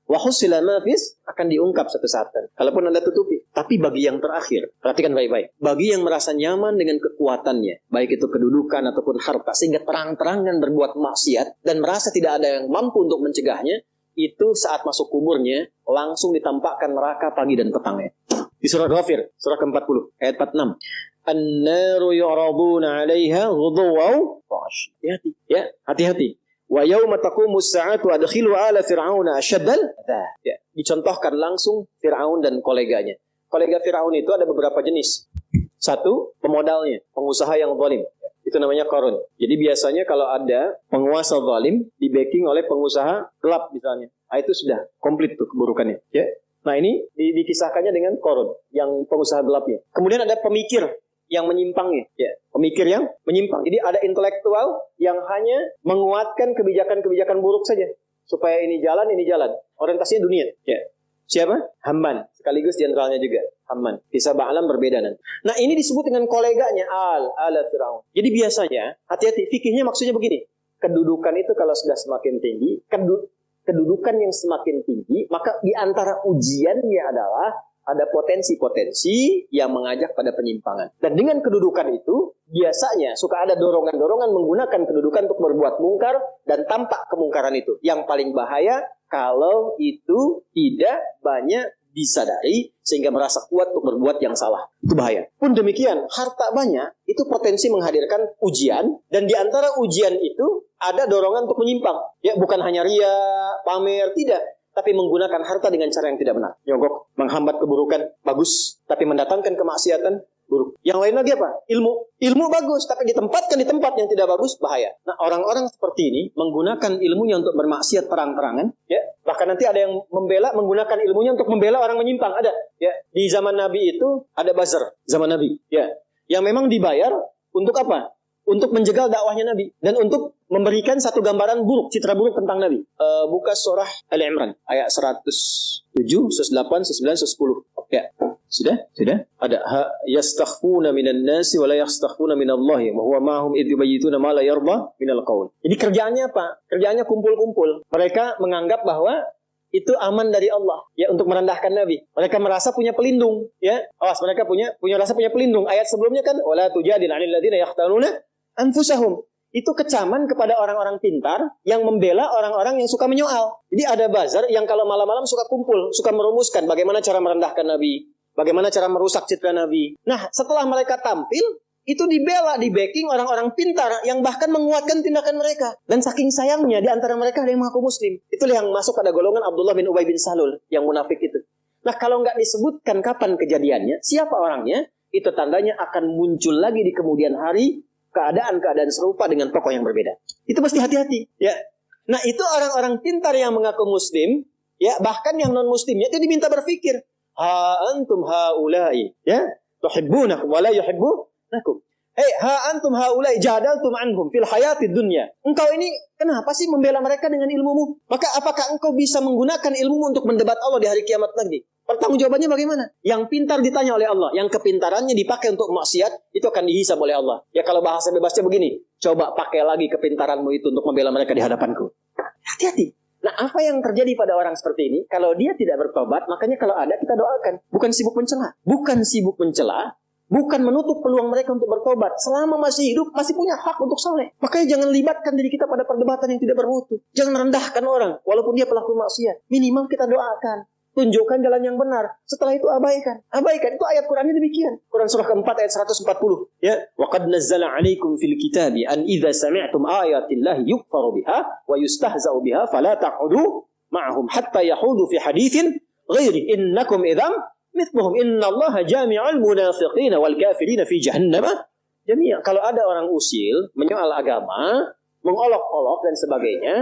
wa husila ma fis, akan diungkap satu saat. Kalaupun Anda tutupi. Tapi bagi yang terakhir, perhatikan baik-baik. Bagi yang merasa nyaman dengan kekuatannya, baik itu kedudukan ataupun harta, sehingga terang-terangan berbuat maksiat dan merasa tidak ada yang mampu untuk mencegahnya, itu saat masuk kuburnya langsung ditampakkan neraka pagi dan petangnya. Di surah Ghafir, surah ke-40, ayat 46. An-naru yu'raduna 'alaiha ghuduwan wa 'ashiyyan. Hati-hati, ya, hati-hati. Wa yauma taqumus sa'atu adkhilu ala fir'auna asyaddal adzab. Ya, dicontohkan langsung Firaun dan koleganya. Kolega Firaun itu ada beberapa jenis. Satu, pemodalnya, pengusaha yang zalim. Itu namanya Qarun. Jadi biasanya kalau ada penguasa zalim di backing oleh pengusaha gelap misalnya, itu sudah komplit tuh keburukannya, ya. Nah, ini dikisahkannya dengan Qarun yang pengusaha gelapnya. Kemudian ada pemikir yang menyimpangnya, ya, pemikir yang menyimpang. Jadi ada intelektual yang hanya menguatkan kebijakan-kebijakan buruk saja supaya ini jalan. Orientasinya dunia, ya. Siapa? Haman, sekaligus jenderalnya juga, Haman. Kisah Ba'alam berbeda nanti. Nah, ini disebut dengan koleganya ala Firaun. Jadi biasanya, hati-hati, fikihnya maksudnya begini. Kedudukan itu kalau sudah semakin tinggi, kedudukan yang semakin tinggi, maka di antara ujiannya adalah ada potensi-potensi yang mengajak pada penyimpangan. Dan dengan kedudukan itu, biasanya suka ada dorongan-dorongan menggunakan kedudukan untuk berbuat mungkar dan tampak kemungkaran itu. Yang paling bahaya kalau itu tidak banyak disadari sehingga merasa kuat untuk berbuat yang salah. Itu bahaya. Pun demikian, harta banyak itu potensi menghadirkan ujian, dan di antara ujian itu ada dorongan untuk menyimpang. Ya, bukan hanya ria, pamer, tidak. Tapi menggunakan harta dengan cara yang tidak benar. Nyogok, menghambat keburukan, bagus. Tapi mendatangkan kemaksiatan, buruk. Yang lain lagi apa? Ilmu bagus, tapi ditempatkan di tempat yang tidak bagus, bahaya. Nah, orang-orang seperti ini menggunakan ilmunya untuk bermaksiat terang-terangan. Ya, bahkan nanti ada yang menggunakan ilmunya untuk membela orang menyimpang. Ada. Ya, di zaman Nabi itu ada buzzer. Zaman Nabi. Ya, yang memang dibayar untuk apa? Untuk menjegal dakwahnya Nabi dan untuk memberikan satu gambaran buruk, citra buruk tentang Nabi. Buka surah Ali Imran ayat 107, 108, 109, 110. Ya, sudah. Ada yastakhfuna minan nasi wa la yastakhfuna minallahi wa huwa ma'hum idh yubayyituna ma la yarda minal qaul. Jadi kerjaannya apa? Kerjaannya kumpul-kumpul. Mereka menganggap bahwa itu aman dari Allah, ya, untuk merendahkan Nabi. Mereka merasa punya pelindung, ya. Awas, mereka punya rasa punya pelindung. Ayat sebelumnya kan wala tujadil 'anil ladzina yaqtanuna anfusahum. Itu kecaman kepada orang-orang pintar yang membela orang-orang yang suka menyoal. Jadi ada buzzer yang kalau malam-malam suka kumpul, suka merumuskan bagaimana cara merendahkan Nabi, bagaimana cara merusak citra Nabi. Nah, setelah mereka tampil, itu dibela, di backing orang-orang pintar yang bahkan menguatkan tindakan mereka. Dan saking sayangnya di antara mereka ada yang mengaku muslim. Itulah yang masuk pada golongan Abdullah bin Ubay bin Salul yang munafik itu. Nah, kalau nggak disebutkan kapan kejadiannya, siapa orangnya, itu tandanya akan muncul lagi di kemudian hari keadaan-keadaan serupa dengan tokoh yang berbeda. Itu mesti hati-hati, ya. Nah, itu orang-orang pintar yang mengaku muslim, ya, bahkan yang non muslimnya itu diminta berpikir, ha antum haula'i, ya, tuhibbunakum wa la yuhibbunakum. Ha antum haula'i jadaltum anhum fil hayatid dunya. Engkau ini kenapa sih membela mereka dengan ilmumu? Maka apakah engkau bisa menggunakan ilmumu untuk mendebat Allah di hari kiamat nanti? Pertanggungjawabannya bagaimana? Yang pintar ditanya oleh Allah, yang kepintarannya dipakai untuk maksiat, itu akan dihisab oleh Allah. Ya, kalau bahasa bebasnya begini, coba pakai lagi kepintaranmu itu untuk membela mereka di hadapanku. Hati-hati. Nah, apa yang terjadi pada orang seperti ini? Kalau dia tidak bertobat, makanya kalau ada kita doakan. Bukan sibuk mencela, bukan menutup peluang mereka untuk bertobat. Selama masih hidup, masih punya hak untuk saleh. Makanya jangan libatkan diri kita pada perdebatan yang tidak bermutu. Jangan rendahkan orang, walaupun dia pelaku maksiat. Minimal kita doakan. Tunjukkan jalan yang benar. Setelah itu abaikan. Itu ayat Qurannya demikian. Quran surah keempat ayat 140. Ya, wa qad nazzala 'alaikum fil kitabi an idza sami'tum ayatillahi yukfaru biha wa yustahza'u biha fala taq'udu ma'ahum hatta yahudu fi haditsin ghairi innakum idzam mithluhum innallaha jami'ul munafiqina wal kafirina fi jahannam jami'a. Kalau ada orang usil menyoal agama, mengolok-olok dan sebagainya,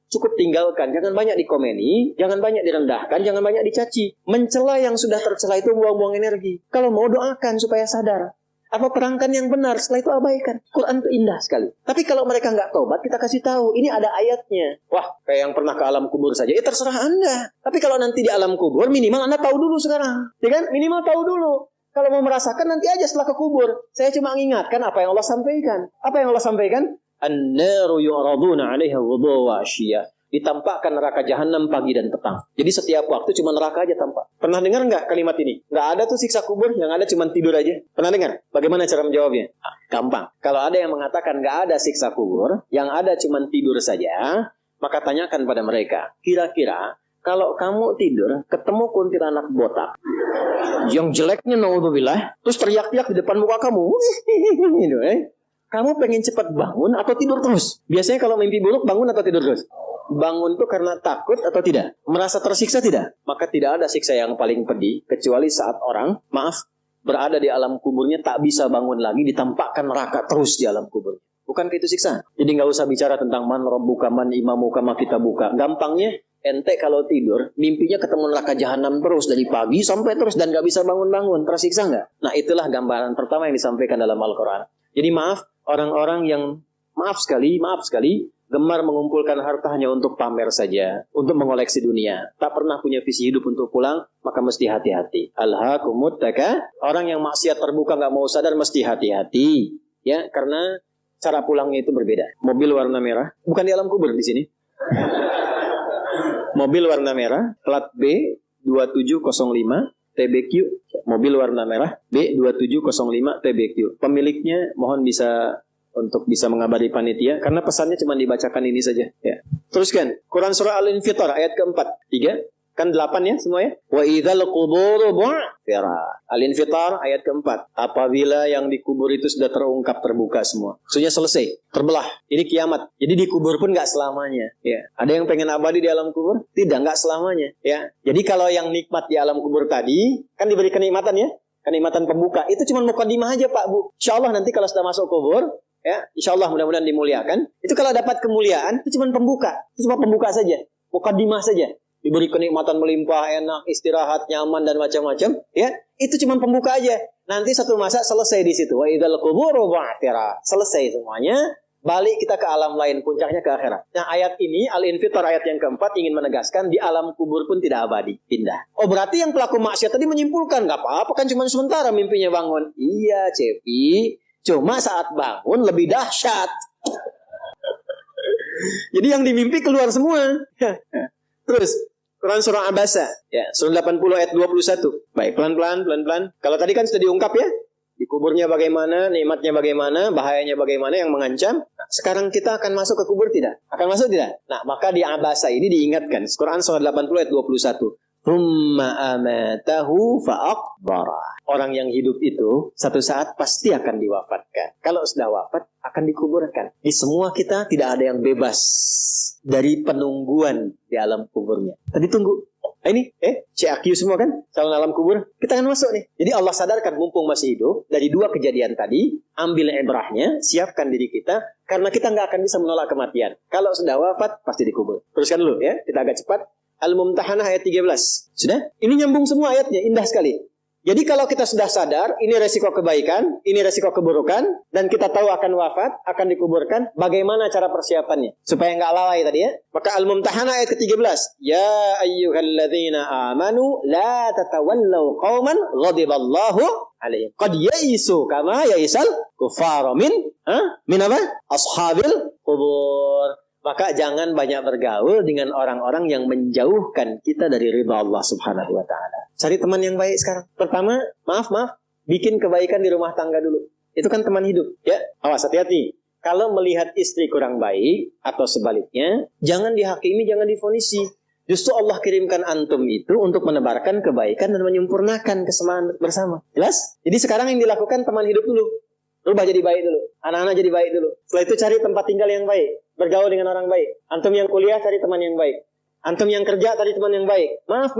cukup tinggalkan, jangan banyak dikomeni, jangan banyak direndahkan, jangan banyak dicaci. Mencela yang sudah tercela itu buang-buang energi. Kalau mau doakan supaya sadar. Apa perangkan yang benar, setelah itu abaikan. Quran itu indah sekali. Tapi kalau mereka nggak tobat, kita kasih tahu, ini ada ayatnya. Wah, kayak yang pernah ke alam kubur saja, ya terserah Anda. Tapi kalau nanti di alam kubur, minimal Anda tahu dulu sekarang. Ya kan? Minimal tahu dulu. Kalau mau merasakan nanti aja setelah ke kubur. Saya cuma mengingatkan apa yang Allah sampaikan. Apa yang Allah sampaikan? An-naru yu'raduna 'alaiha ghudwan wa 'ashiyya. Ditampakkan neraka jahanam pagi dan petang. Jadi setiap waktu cuma neraka aja tampak. Pernah dengar nggak kalimat ini? Nggak ada tuh siksa kubur, yang ada cuma tidur aja. Pernah dengar? Bagaimana cara menjawabnya? Gampang. Kalau ada yang mengatakan nggak ada siksa kubur, yang ada cuma tidur saja, maka tanyakan pada mereka, kira-kira kalau kamu tidur ketemu kuntilanak botak yang jeleknya naudzubillah, terus teriak-teriak di depan muka kamu, gitu, kamu pengen cepat bangun atau tidur terus? Biasanya kalau mimpi buruk bangun atau tidur terus? Bangun tuh karena takut atau tidak? Merasa tersiksa tidak? Maka tidak ada siksa yang paling pedih kecuali saat orang, berada di alam kuburnya tak bisa bangun lagi, ditampakkan neraka terus di alam kubur. Bukan itu siksa? Jadi nggak usah bicara tentang man rabbuka man imamuka ma kita buka. Gampangnya ente kalau tidur mimpinya ketemu neraka jahanam terus dari pagi sampai terus dan nggak bisa bangun-bangun. Tersiksa nggak? Nah itulah gambaran pertama yang disampaikan dalam Al-Quran. Jadi orang-orang yang maaf sekali gemar mengumpulkan harta hanya untuk pamer saja, untuk mengoleksi dunia, tak pernah punya visi hidup untuk pulang, maka mesti hati-hati. Alhaakumut takatsur. Orang yang maksiat terbuka nggak mau sadar mesti hati-hati, ya, karena cara pulangnya itu berbeda. Mobil warna merah, bukan di alam kubur di sini. Mobil warna merah, plat B 2705 TBQ, mobil warna merah B2705 TBQ. Pemiliknya mohon untuk bisa mengabari panitia, karena pesannya cuma dibacakan ini saja. Ya. Teruskan, Quran Surah Al-Infitar ayat keempat. 3, kan 8 ya semua ya. Wa idzal quburu bu'thira. Al-Infitar ayat keempat. Apabila yang dikubur itu sudah terungkap, terbuka semua. Maksudnya selesai, terbelah. Ini kiamat. Jadi dikubur pun nggak selamanya. Ya. Ada yang pengen abadi di alam kubur? Tidak, nggak selamanya. Ya. Jadi kalau yang nikmat di alam kubur tadi, kan diberi kenikmatan ya. Kenikmatan pembuka. Itu cuma mukadimah aja Pak Bu. Insya Allah nanti kalau sudah masuk kubur, ya, insya Allah mudah-mudahan dimuliakan. Itu kalau dapat kemuliaan, itu cuma pembuka. Itu cuma pembuka saja. Mukadimah saja. Diberi kenikmatan melimpah, enak, istirahat, nyaman, dan macam-macam. Ya, itu cuma pembuka aja. Nanti satu masa selesai di situ. Wa idzal quburu bu'thira. Selesai semuanya. Balik kita ke alam lain, puncaknya ke akhirat. Nah ayat ini, Al-Infitar ayat yang keempat ingin menegaskan di alam kubur pun tidak abadi, pindah. Oh berarti yang pelaku maksiat tadi menyimpulkan, gak apa-apa kan cuma sementara mimpinya bangun. Iya Cepi, cuma saat bangun lebih dahsyat. Jadi yang dimimpi keluar semua. Terus Quran Surah Abasa, ya, Surah 80 ayat 21. Baik, pelan-pelan. Kalau tadi kan sudah diungkap ya, di kuburnya bagaimana, nikmatnya bagaimana, bahayanya bagaimana yang mengancam. Nah, sekarang kita akan masuk ke kubur tidak? Akan masuk tidak? Nah, maka di Abasa ini diingatkan. Quran Surah 80 ayat 21. Thumma amatahu fa'aqbara. Orang yang hidup itu satu saat pasti akan diwafatkan. Kalau sudah wafat akan dikuburkan. Di semua kita tidak ada yang bebas dari penungguan di alam kuburnya. Tadi tunggu. Ini CAQ semua kan calon alam kubur, kita akan masuk nih. Jadi Allah sadarkan mumpung masih hidup dari dua kejadian tadi, ambil ibrahnya, siapkan diri kita, karena kita nggak akan bisa menolak kematian. Kalau sudah wafat pasti dikubur. Teruskan dulu ya, kita agak cepat. Al-Mumtahanah ayat 13. Sudah? Ini nyambung semua ayatnya, indah sekali. Jadi kalau kita sudah sadar, ini resiko kebaikan, ini resiko keburukan, dan kita tahu akan wafat, akan dikuburkan, bagaimana cara persiapannya? Supaya nggak lalai tadi ya. Maka Al-Mumtahanah ayat ke-13. Ya ayyuhalladzina amanu, la tatawallaw qawman ghadiballahu alaihim. Qad yaisu kama yaisal kufaru min apa? Ashabil kubur. Maka jangan banyak bergaul dengan orang-orang yang menjauhkan kita dari ridha Allah Subhanahu wa taala. Cari teman yang baik sekarang. Pertama, maaf, bikin kebaikan di rumah tangga dulu. Itu kan teman hidup, ya. Awas, hati-hati. Kalau melihat istri kurang baik atau sebaliknya, jangan dihakimi, jangan difonisi. Justru Allah kirimkan antum itu untuk menebarkan kebaikan dan menyempurnakan kesemaan bersama. Jelas? Jadi sekarang yang dilakukan teman hidup dulu. Rubah jadi baik dulu. Anak-anak jadi baik dulu. Setelah itu cari tempat tinggal yang baik. Bergaul dengan orang baik. Antum yang kuliah cari teman yang baik. Antum yang kerja cari teman yang baik. Maaf.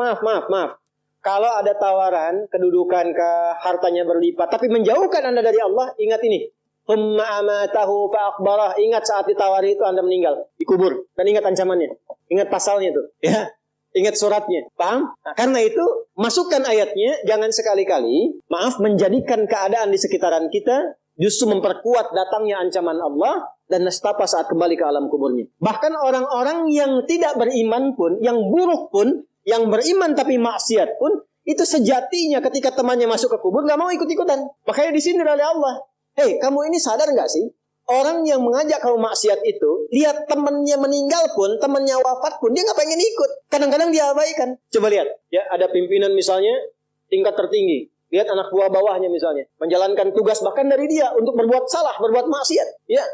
Kalau ada tawaran, kedudukan, hartanya berlipat, tapi menjauhkan Anda dari Allah, ingat ini. Thumma amatahu fa'aqbarah. Ingat saat ditawari itu Anda meninggal. Dikubur. Dan ingat ancamannya. Ingat pasalnya itu. Ya. Ingat suratnya. Paham? Nah, karena itu, masukkan ayatnya. Jangan sekali-kali, menjadikan keadaan di sekitaran kita justru memperkuat datangnya ancaman Allah dan nestapa saat kembali ke alam kuburnya. Bahkan orang-orang yang tidak beriman pun, yang buruk pun, yang beriman tapi maksiat pun, itu sejatinya ketika temannya masuk ke kubur nggak mau ikut-ikutan. Makanya disindir oleh Allah. Hei, kamu ini sadar nggak sih? Orang yang mengajak kamu maksiat itu, lihat temannya meninggal pun, temannya wafat pun, dia nggak pengen ikut. Kadang-kadang dia abaikan. Coba lihat, ya ada pimpinan misalnya tingkat tertinggi. Lihat anak buah bawahnya misalnya, menjalankan tugas bahkan dari dia untuk berbuat salah, berbuat maksiat. Ya,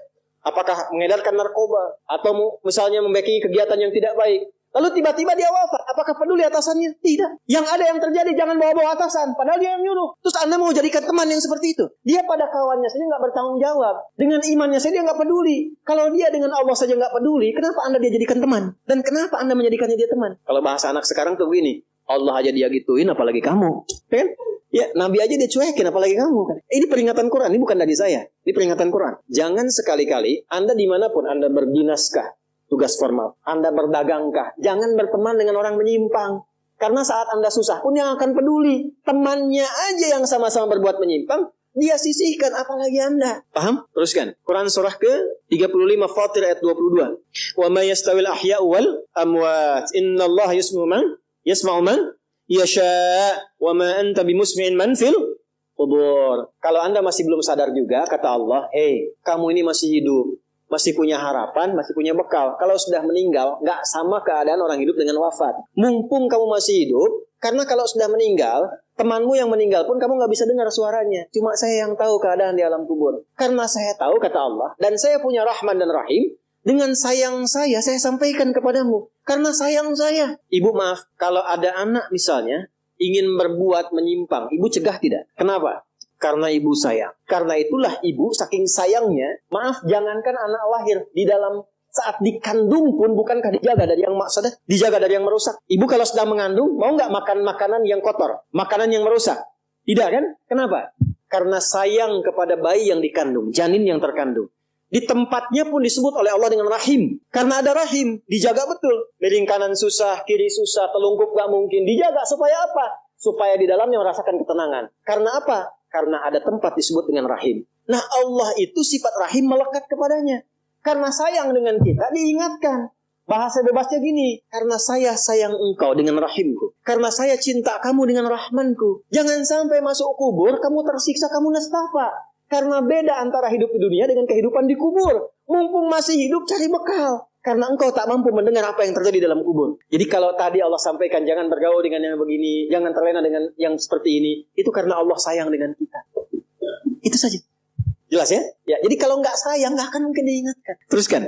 apakah mengedarkan narkoba atau misalnya membackingi kegiatan yang tidak baik. Lalu tiba-tiba dia wafat. Apakah peduli atasannya? Tidak. Yang ada yang terjadi, jangan bawa-bawa atasan. Padahal dia yang nyuruh. Terus Anda mau jadikan teman yang seperti itu. Dia pada kawannya saja nggak bertanggung jawab. Dengan imannya saja dia nggak peduli. Kalau dia dengan Allah saja nggak peduli, kenapa Anda dia jadikan teman? Dan kenapa Anda menjadikannya dia teman? Kalau bahasa anak sekarang tuh begini. Allah aja dia gituin, apalagi kamu. Kan? Ya, Nabi aja dia cuekin, apalagi kamu. Kan? Ini peringatan Quran, ini bukan dari saya. Ini peringatan Quran. Jangan sekali-kali, Anda dimanapun Anda berdinaskah, tugas formal, Anda berdagangkah, jangan berteman dengan orang menyimpang. Karena saat Anda susah pun yang akan peduli. Temannya aja yang sama-sama berbuat menyimpang, dia sisihkan, apalagi Anda. Paham? Teruskan. Quran surah ke-35 Fatir ayat 22. Wa ma yastawil ahya'u wal amwat. Innallaha yasma'u man yasha' wa ma anta bimusmi'in man fil qubur. Kalau Anda masih belum sadar juga, kata Allah, hei, kamu ini masih hidup, masih punya harapan, masih punya bekal. Kalau sudah meninggal, nggak sama keadaan orang hidup dengan wafat. Mumpung kamu masih hidup, karena kalau sudah meninggal, temanmu yang meninggal pun kamu nggak bisa dengar suaranya. Cuma saya yang tahu keadaan di alam kubur. Karena saya tahu, kata Allah, dan saya punya Rahman dan Rahim, dengan sayang saya sampaikan kepadamu. Karena sayang saya. Ibu maaf, kalau ada anak misalnya, ingin berbuat menyimpang, ibu cegah tidak? Kenapa? Karena ibu sayang. Karena itulah ibu saking sayangnya, maaf, jangankan anak lahir, di dalam saat dikandung pun bukankah dijaga dari yang maksudnya, dijaga dari yang merusak. Ibu kalau sedang mengandung, mau nggak makan makanan yang kotor, makanan yang merusak? Tidak kan? Kenapa? Karena sayang kepada bayi yang dikandung, janin yang terkandung. Di tempatnya pun disebut oleh Allah dengan rahim. Karena ada rahim, dijaga betul. Miring kanan susah, kiri susah, telungkup gak mungkin. Dijaga supaya apa? Supaya di dalamnya merasakan ketenangan. Karena apa? Karena ada tempat disebut dengan rahim. Nah, Allah itu sifat rahim melekat kepadanya. Karena sayang dengan kita, diingatkan. Bahasa bebasnya gini, karena saya sayang engkau dengan rahimku. Karena saya cinta kamu dengan rahmanku. Jangan sampai masuk kubur, kamu tersiksa, kamu nestapa. Karena beda antara hidup di dunia dengan kehidupan di kubur. Mumpung masih hidup, cari bekal. Karena engkau tak mampu mendengar apa yang terjadi dalam kubur. Jadi kalau tadi Allah sampaikan jangan bergaul dengan yang begini, jangan terlena dengan yang seperti ini, itu karena Allah sayang dengan kita. Itu saja. Jelas ya? Ya, jadi kalau nggak sayang, nggak akan mungkin diingatkan. Teruskan.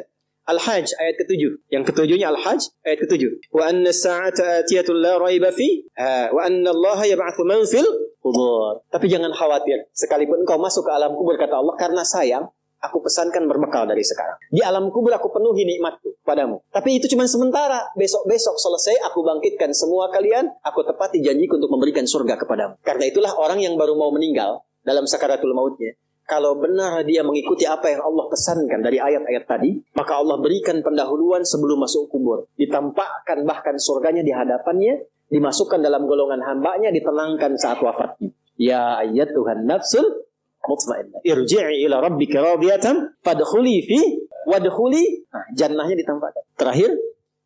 Al-Hajj ayat ke-7. Yang ke-7-nya Al-Hajj ayat ke-7. Wa anna as-sa'ata atiyatun la raiba fi wa anna Allah yab'atsu man fil qubur. Tapi jangan khawatir, sekalipun engkau masuk ke alam kubur, kata Allah, karena sayang, aku pesankan berbekal dari sekarang. Di alam kubur aku penuhi nikmatku padamu. Tapi itu cuma sementara. Besok-besok selesai aku bangkitkan semua kalian, aku tepati janjiku untuk memberikan surga kepadamu. Karena itulah orang yang baru mau meninggal dalam sakaratul mautnya, kalau benar dia mengikuti apa yang Allah pesankan dari ayat-ayat tadi, maka Allah berikan pendahuluan sebelum masuk kubur. Ditampakkan bahkan surganya di hadapannya, dimasukkan dalam golongan hambanya, ditenangkan saat wafatnya. Ya ayyatuhan nafsul mutmainnah, irji'i ila rabbika radiyatan fadkhuli fi wadkhuli jannahnya ditampakkan. Terakhir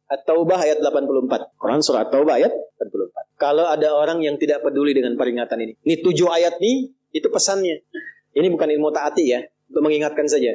At-Taubah ayat 84. Quran surah At-Taubah ayat 84. Kalau ada orang yang tidak peduli dengan peringatan ini. Ini 7 ayat nih, itu pesannya. Ini bukan ilmu taati ya, untuk mengingatkan saja.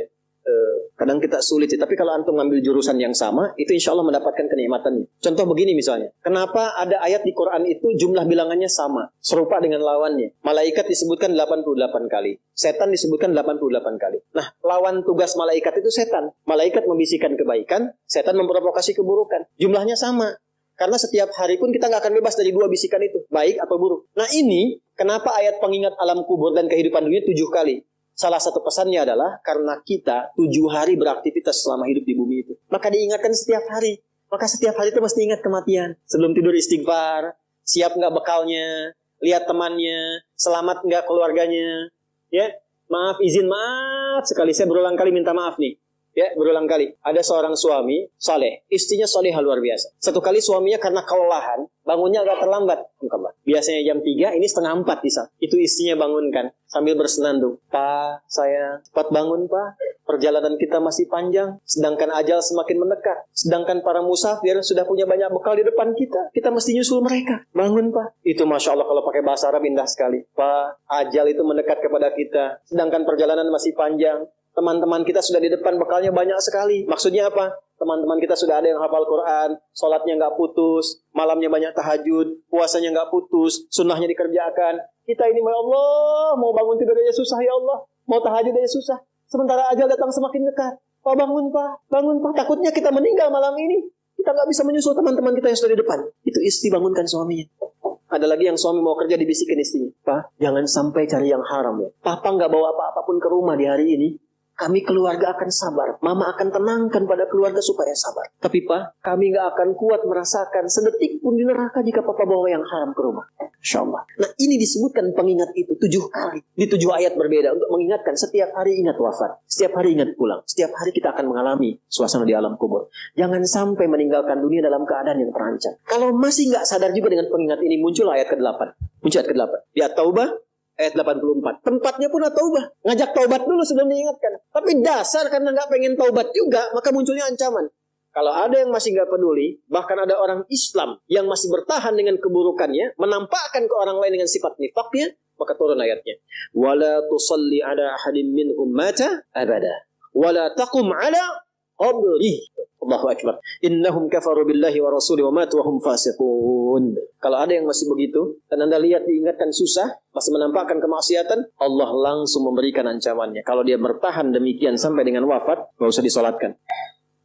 Kadang kita sulit sih, tapi kalau antum ngambil jurusan yang sama, itu insya Allah mendapatkan kenikmatannya. Contoh begini misalnya, kenapa ada ayat di Quran itu jumlah bilangannya sama, serupa dengan lawannya. Malaikat disebutkan 88 kali, setan disebutkan 88 kali. Nah, lawan tugas malaikat itu setan. Malaikat membisikkan kebaikan, setan memprovokasi keburukan. Jumlahnya sama. Karena setiap hari pun kita nggak akan bebas dari 2 bisikan itu, baik atau buruk. Nah ini, kenapa ayat pengingat alam kubur dan kehidupan dunia 7 kali? Salah satu pesannya adalah karena kita 7 hari beraktivitas selama hidup di bumi itu. Maka diingatkan setiap hari. Maka setiap hari itu mesti ingat kematian. Sebelum tidur istighfar, siap nggak bekalnya, lihat temannya, selamat nggak keluarganya. Ya, maaf, izin maaf sekali, saya berulang kali minta maaf nih. Ya, berulang kali. Ada seorang suami saleh, istrinya salehah luar biasa. Satu kali suaminya karena kelelahan, bangunnya agak terlambat. Biasanya jam 3, ini setengah 4 bisa. Itu istrinya bangunkan sambil bersenandung. Pak, saya cepat bangun, Pak. Perjalanan kita masih panjang, sedangkan ajal semakin mendekat. Sedangkan para musafir sudah punya banyak bekal di depan kita. Kita mesti nyusul mereka. Bangun, Pak. Itu Masya Allah kalau pakai bahasa Arab indah sekali. Pak, ajal itu mendekat kepada kita. Sedangkan perjalanan masih panjang. Teman-teman kita sudah di depan, bekalnya banyak sekali. Maksudnya apa? Teman-teman kita sudah ada yang hafal Quran, sholatnya nggak putus, malamnya banyak tahajud, puasanya nggak putus, sunnahnya dikerjakan. Kita ini, ya Allah, mau bangun tidur aja susah ya Allah, mau tahajud aja susah. Sementara ajal datang semakin dekat. Pak, bangun Pak, bangun Pak. Takutnya kita meninggal malam ini. Kita nggak bisa menyusul teman-teman kita yang sudah di depan. Itu istri bangunkan suaminya. Ada lagi yang suami mau kerja dibisikin istrinya. Pak, jangan sampai cari yang haram ya. Papa nggak bawa apa-apa pun ke rumah di hari ini. Kami keluarga akan sabar. Mama akan tenangkan pada keluarga supaya sabar. Tapi Pak, kami gak akan kuat merasakan sedetik pun di neraka jika Papa bawa yang haram ke rumah. Insya Allah. Nah, ini disebutkan pengingat itu 7 kali. Di 7 ayat berbeda untuk mengingatkan setiap hari ingat wafat. Setiap hari ingat pulang. Setiap hari kita akan mengalami suasana di alam kubur. Jangan sampai meninggalkan dunia dalam keadaan yang terancam. Kalau masih gak sadar juga dengan pengingat ini, muncul ayat ke-8. Muncul ayat ke-8. Di At-Taubah. Ayat 84. Tempatnya pun taubah. Ngajak taubat dulu sebelum diingatkan. Tapi dasar karena nggak pengen taubat juga, maka munculnya ancaman. Kalau ada yang masih nggak peduli, bahkan ada orang Islam yang masih bertahan dengan keburukannya, menampakkan ke orang lain dengan sifat nifaknya, maka turun ayatnya. Wala tusalli ala ahadin minhum mata abada. Wala taqum ala qabri. Allahu Akbar. Innahum kafaru billahi wa rasuli wa matu wa hum fasiqun. Kalau ada yang masih begitu, dan Anda lihat diingatkan susah, masih menampakkan kemaksiatan, Allah langsung memberikan ancamannya. Kalau dia bertahan demikian sampai dengan wafat, nggak usah disolatkan.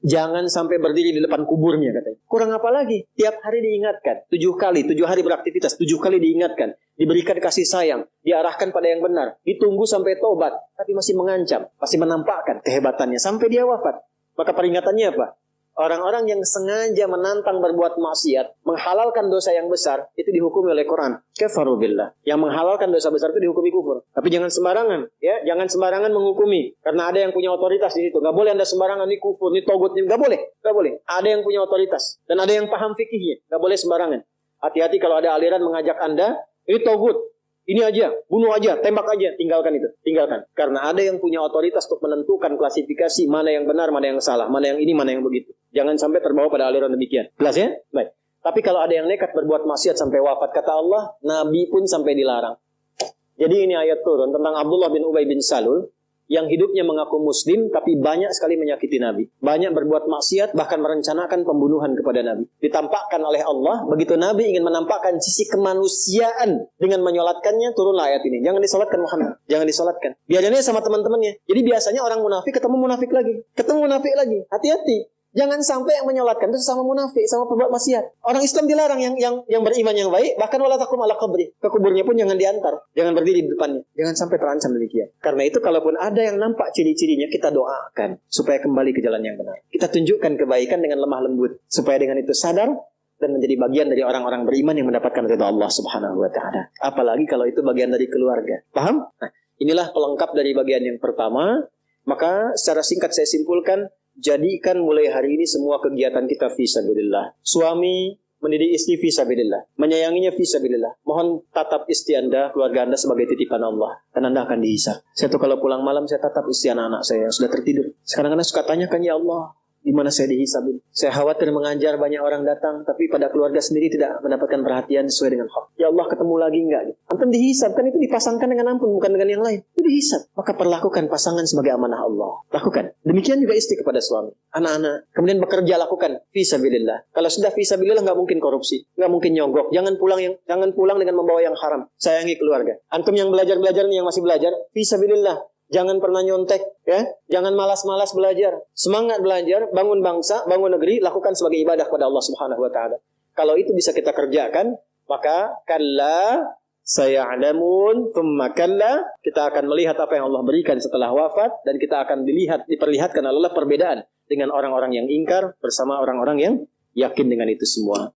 Jangan sampai berdiri di depan kuburnya katanya. Kurang apa lagi? Tiap hari diingatkan. 7 kali, 7 hari beraktivitas, 7 kali diingatkan. Diberikan kasih sayang, diarahkan pada yang benar. Ditunggu sampai tobat, tapi masih mengancam, masih menampakkan kehebatannya sampai dia wafat. Maka peringatannya apa? Orang-orang yang sengaja menantang berbuat maksiat, menghalalkan dosa yang besar, itu dihukumi oleh Quran. Kafaru billah. Yang menghalalkan dosa besar itu dihukumi kufur. Tapi jangan sembarangan, ya, jangan sembarangan menghukumi. Karena ada yang punya otoritas di situ. Gak boleh Anda sembarangan, ini kufur, ini togut, ini gak boleh, gak boleh. Ada yang punya otoritas dan ada yang paham fikihnya. Gak boleh sembarangan. Hati-hati kalau ada aliran mengajak Anda, ini togut. Ini aja, bunuh aja, tembak aja, tinggalkan itu, tinggalkan. Karena ada yang punya otoritas untuk menentukan klasifikasi mana yang benar, mana yang salah, mana yang ini, mana yang begitu. Jangan sampai terbawa pada aliran demikian. Jelas ya? Baik. Tapi kalau ada yang nekat berbuat maksiat sampai wafat, kata Allah, Nabi pun sampai dilarang. Jadi ini ayat turun tentang Abdullah bin Ubay bin Salul, yang hidupnya mengaku muslim, tapi banyak sekali menyakiti Nabi. Banyak berbuat maksiat, bahkan merencanakan pembunuhan kepada Nabi. Ditampakkan oleh Allah, begitu Nabi ingin menampakkan sisi kemanusiaan dengan menyolatkannya, turunlah ayat ini. Jangan disolatkan Muhammad, jangan disolatkan. Biarnya sama teman-temannya. Jadi biasanya orang munafik ketemu munafik lagi. Ketemu munafik lagi. Hati-hati. Jangan sampai yang menyolatkan itu sama munafik, sama pembuat maksiat. Orang Islam dilarang yang beriman yang baik, bahkan wala taqum ala qabri. Ke kuburnya pun jangan diantar, jangan berdiri di depannya. Jangan sampai terancam demikian. Karena itu kalaupun ada yang nampak ciri-cirinya, kita doakan supaya kembali ke jalan yang benar. Kita tunjukkan kebaikan dengan lemah lembut supaya dengan itu sadar dan menjadi bagian dari orang-orang beriman yang mendapatkan ridha Allah Subhanahu wa taala. Apalagi kalau itu bagian dari keluarga. Paham? Nah, inilah pelengkap dari bagian yang pertama. Maka secara singkat saya simpulkan, jadikan mulai hari ini semua kegiatan kita fisabilillah. Suami mendidik istri fisabilillah, menyayanginya fisabilillah. Mohon tatap istri Anda, keluarga Anda sebagai titipan Allah, dan Anda akan dihisab. Saya tuh kalau pulang malam saya tatap istri anak-anak saya yang sudah tertidur. Sekarang Anda suka tanyakan, ya Allah, di mana saya dihisabin? Saya khawatir mengajar banyak orang datang, tapi pada keluarga sendiri tidak mendapatkan perhatian sesuai dengan hak. Ya Allah, ketemu lagi enggak? Antum dihisab, kan itu dipasangkan dengan ampun, bukan dengan yang lain. Itu dihisab. Maka perlakukan pasangan sebagai amanah Allah. Lakukan. Demikian juga istri kepada suami. Anak-anak. Kemudian bekerja, lakukan. Fisabilillah. Kalau sudah fisabilillah, nggak mungkin korupsi. Nggak mungkin nyogok. Jangan pulang dengan membawa yang haram. Sayangi keluarga. Antum yang belajar-belajar nih, yang masih belajar, fisabilillah. Jangan pernah nyontek, ya. Jangan malas-malas belajar. Semangat belajar, bangun bangsa, bangun negeri, lakukan sebagai ibadah kepada Allah Subhanahu wa taala. Kalau itu bisa kita kerjakan, maka kalla saya'lamun thumma kalla, kita akan melihat apa yang Allah berikan setelah wafat, dan kita akan diperlihatkan oleh Allah perbedaan dengan orang-orang yang ingkar bersama orang-orang yang yakin dengan itu semua.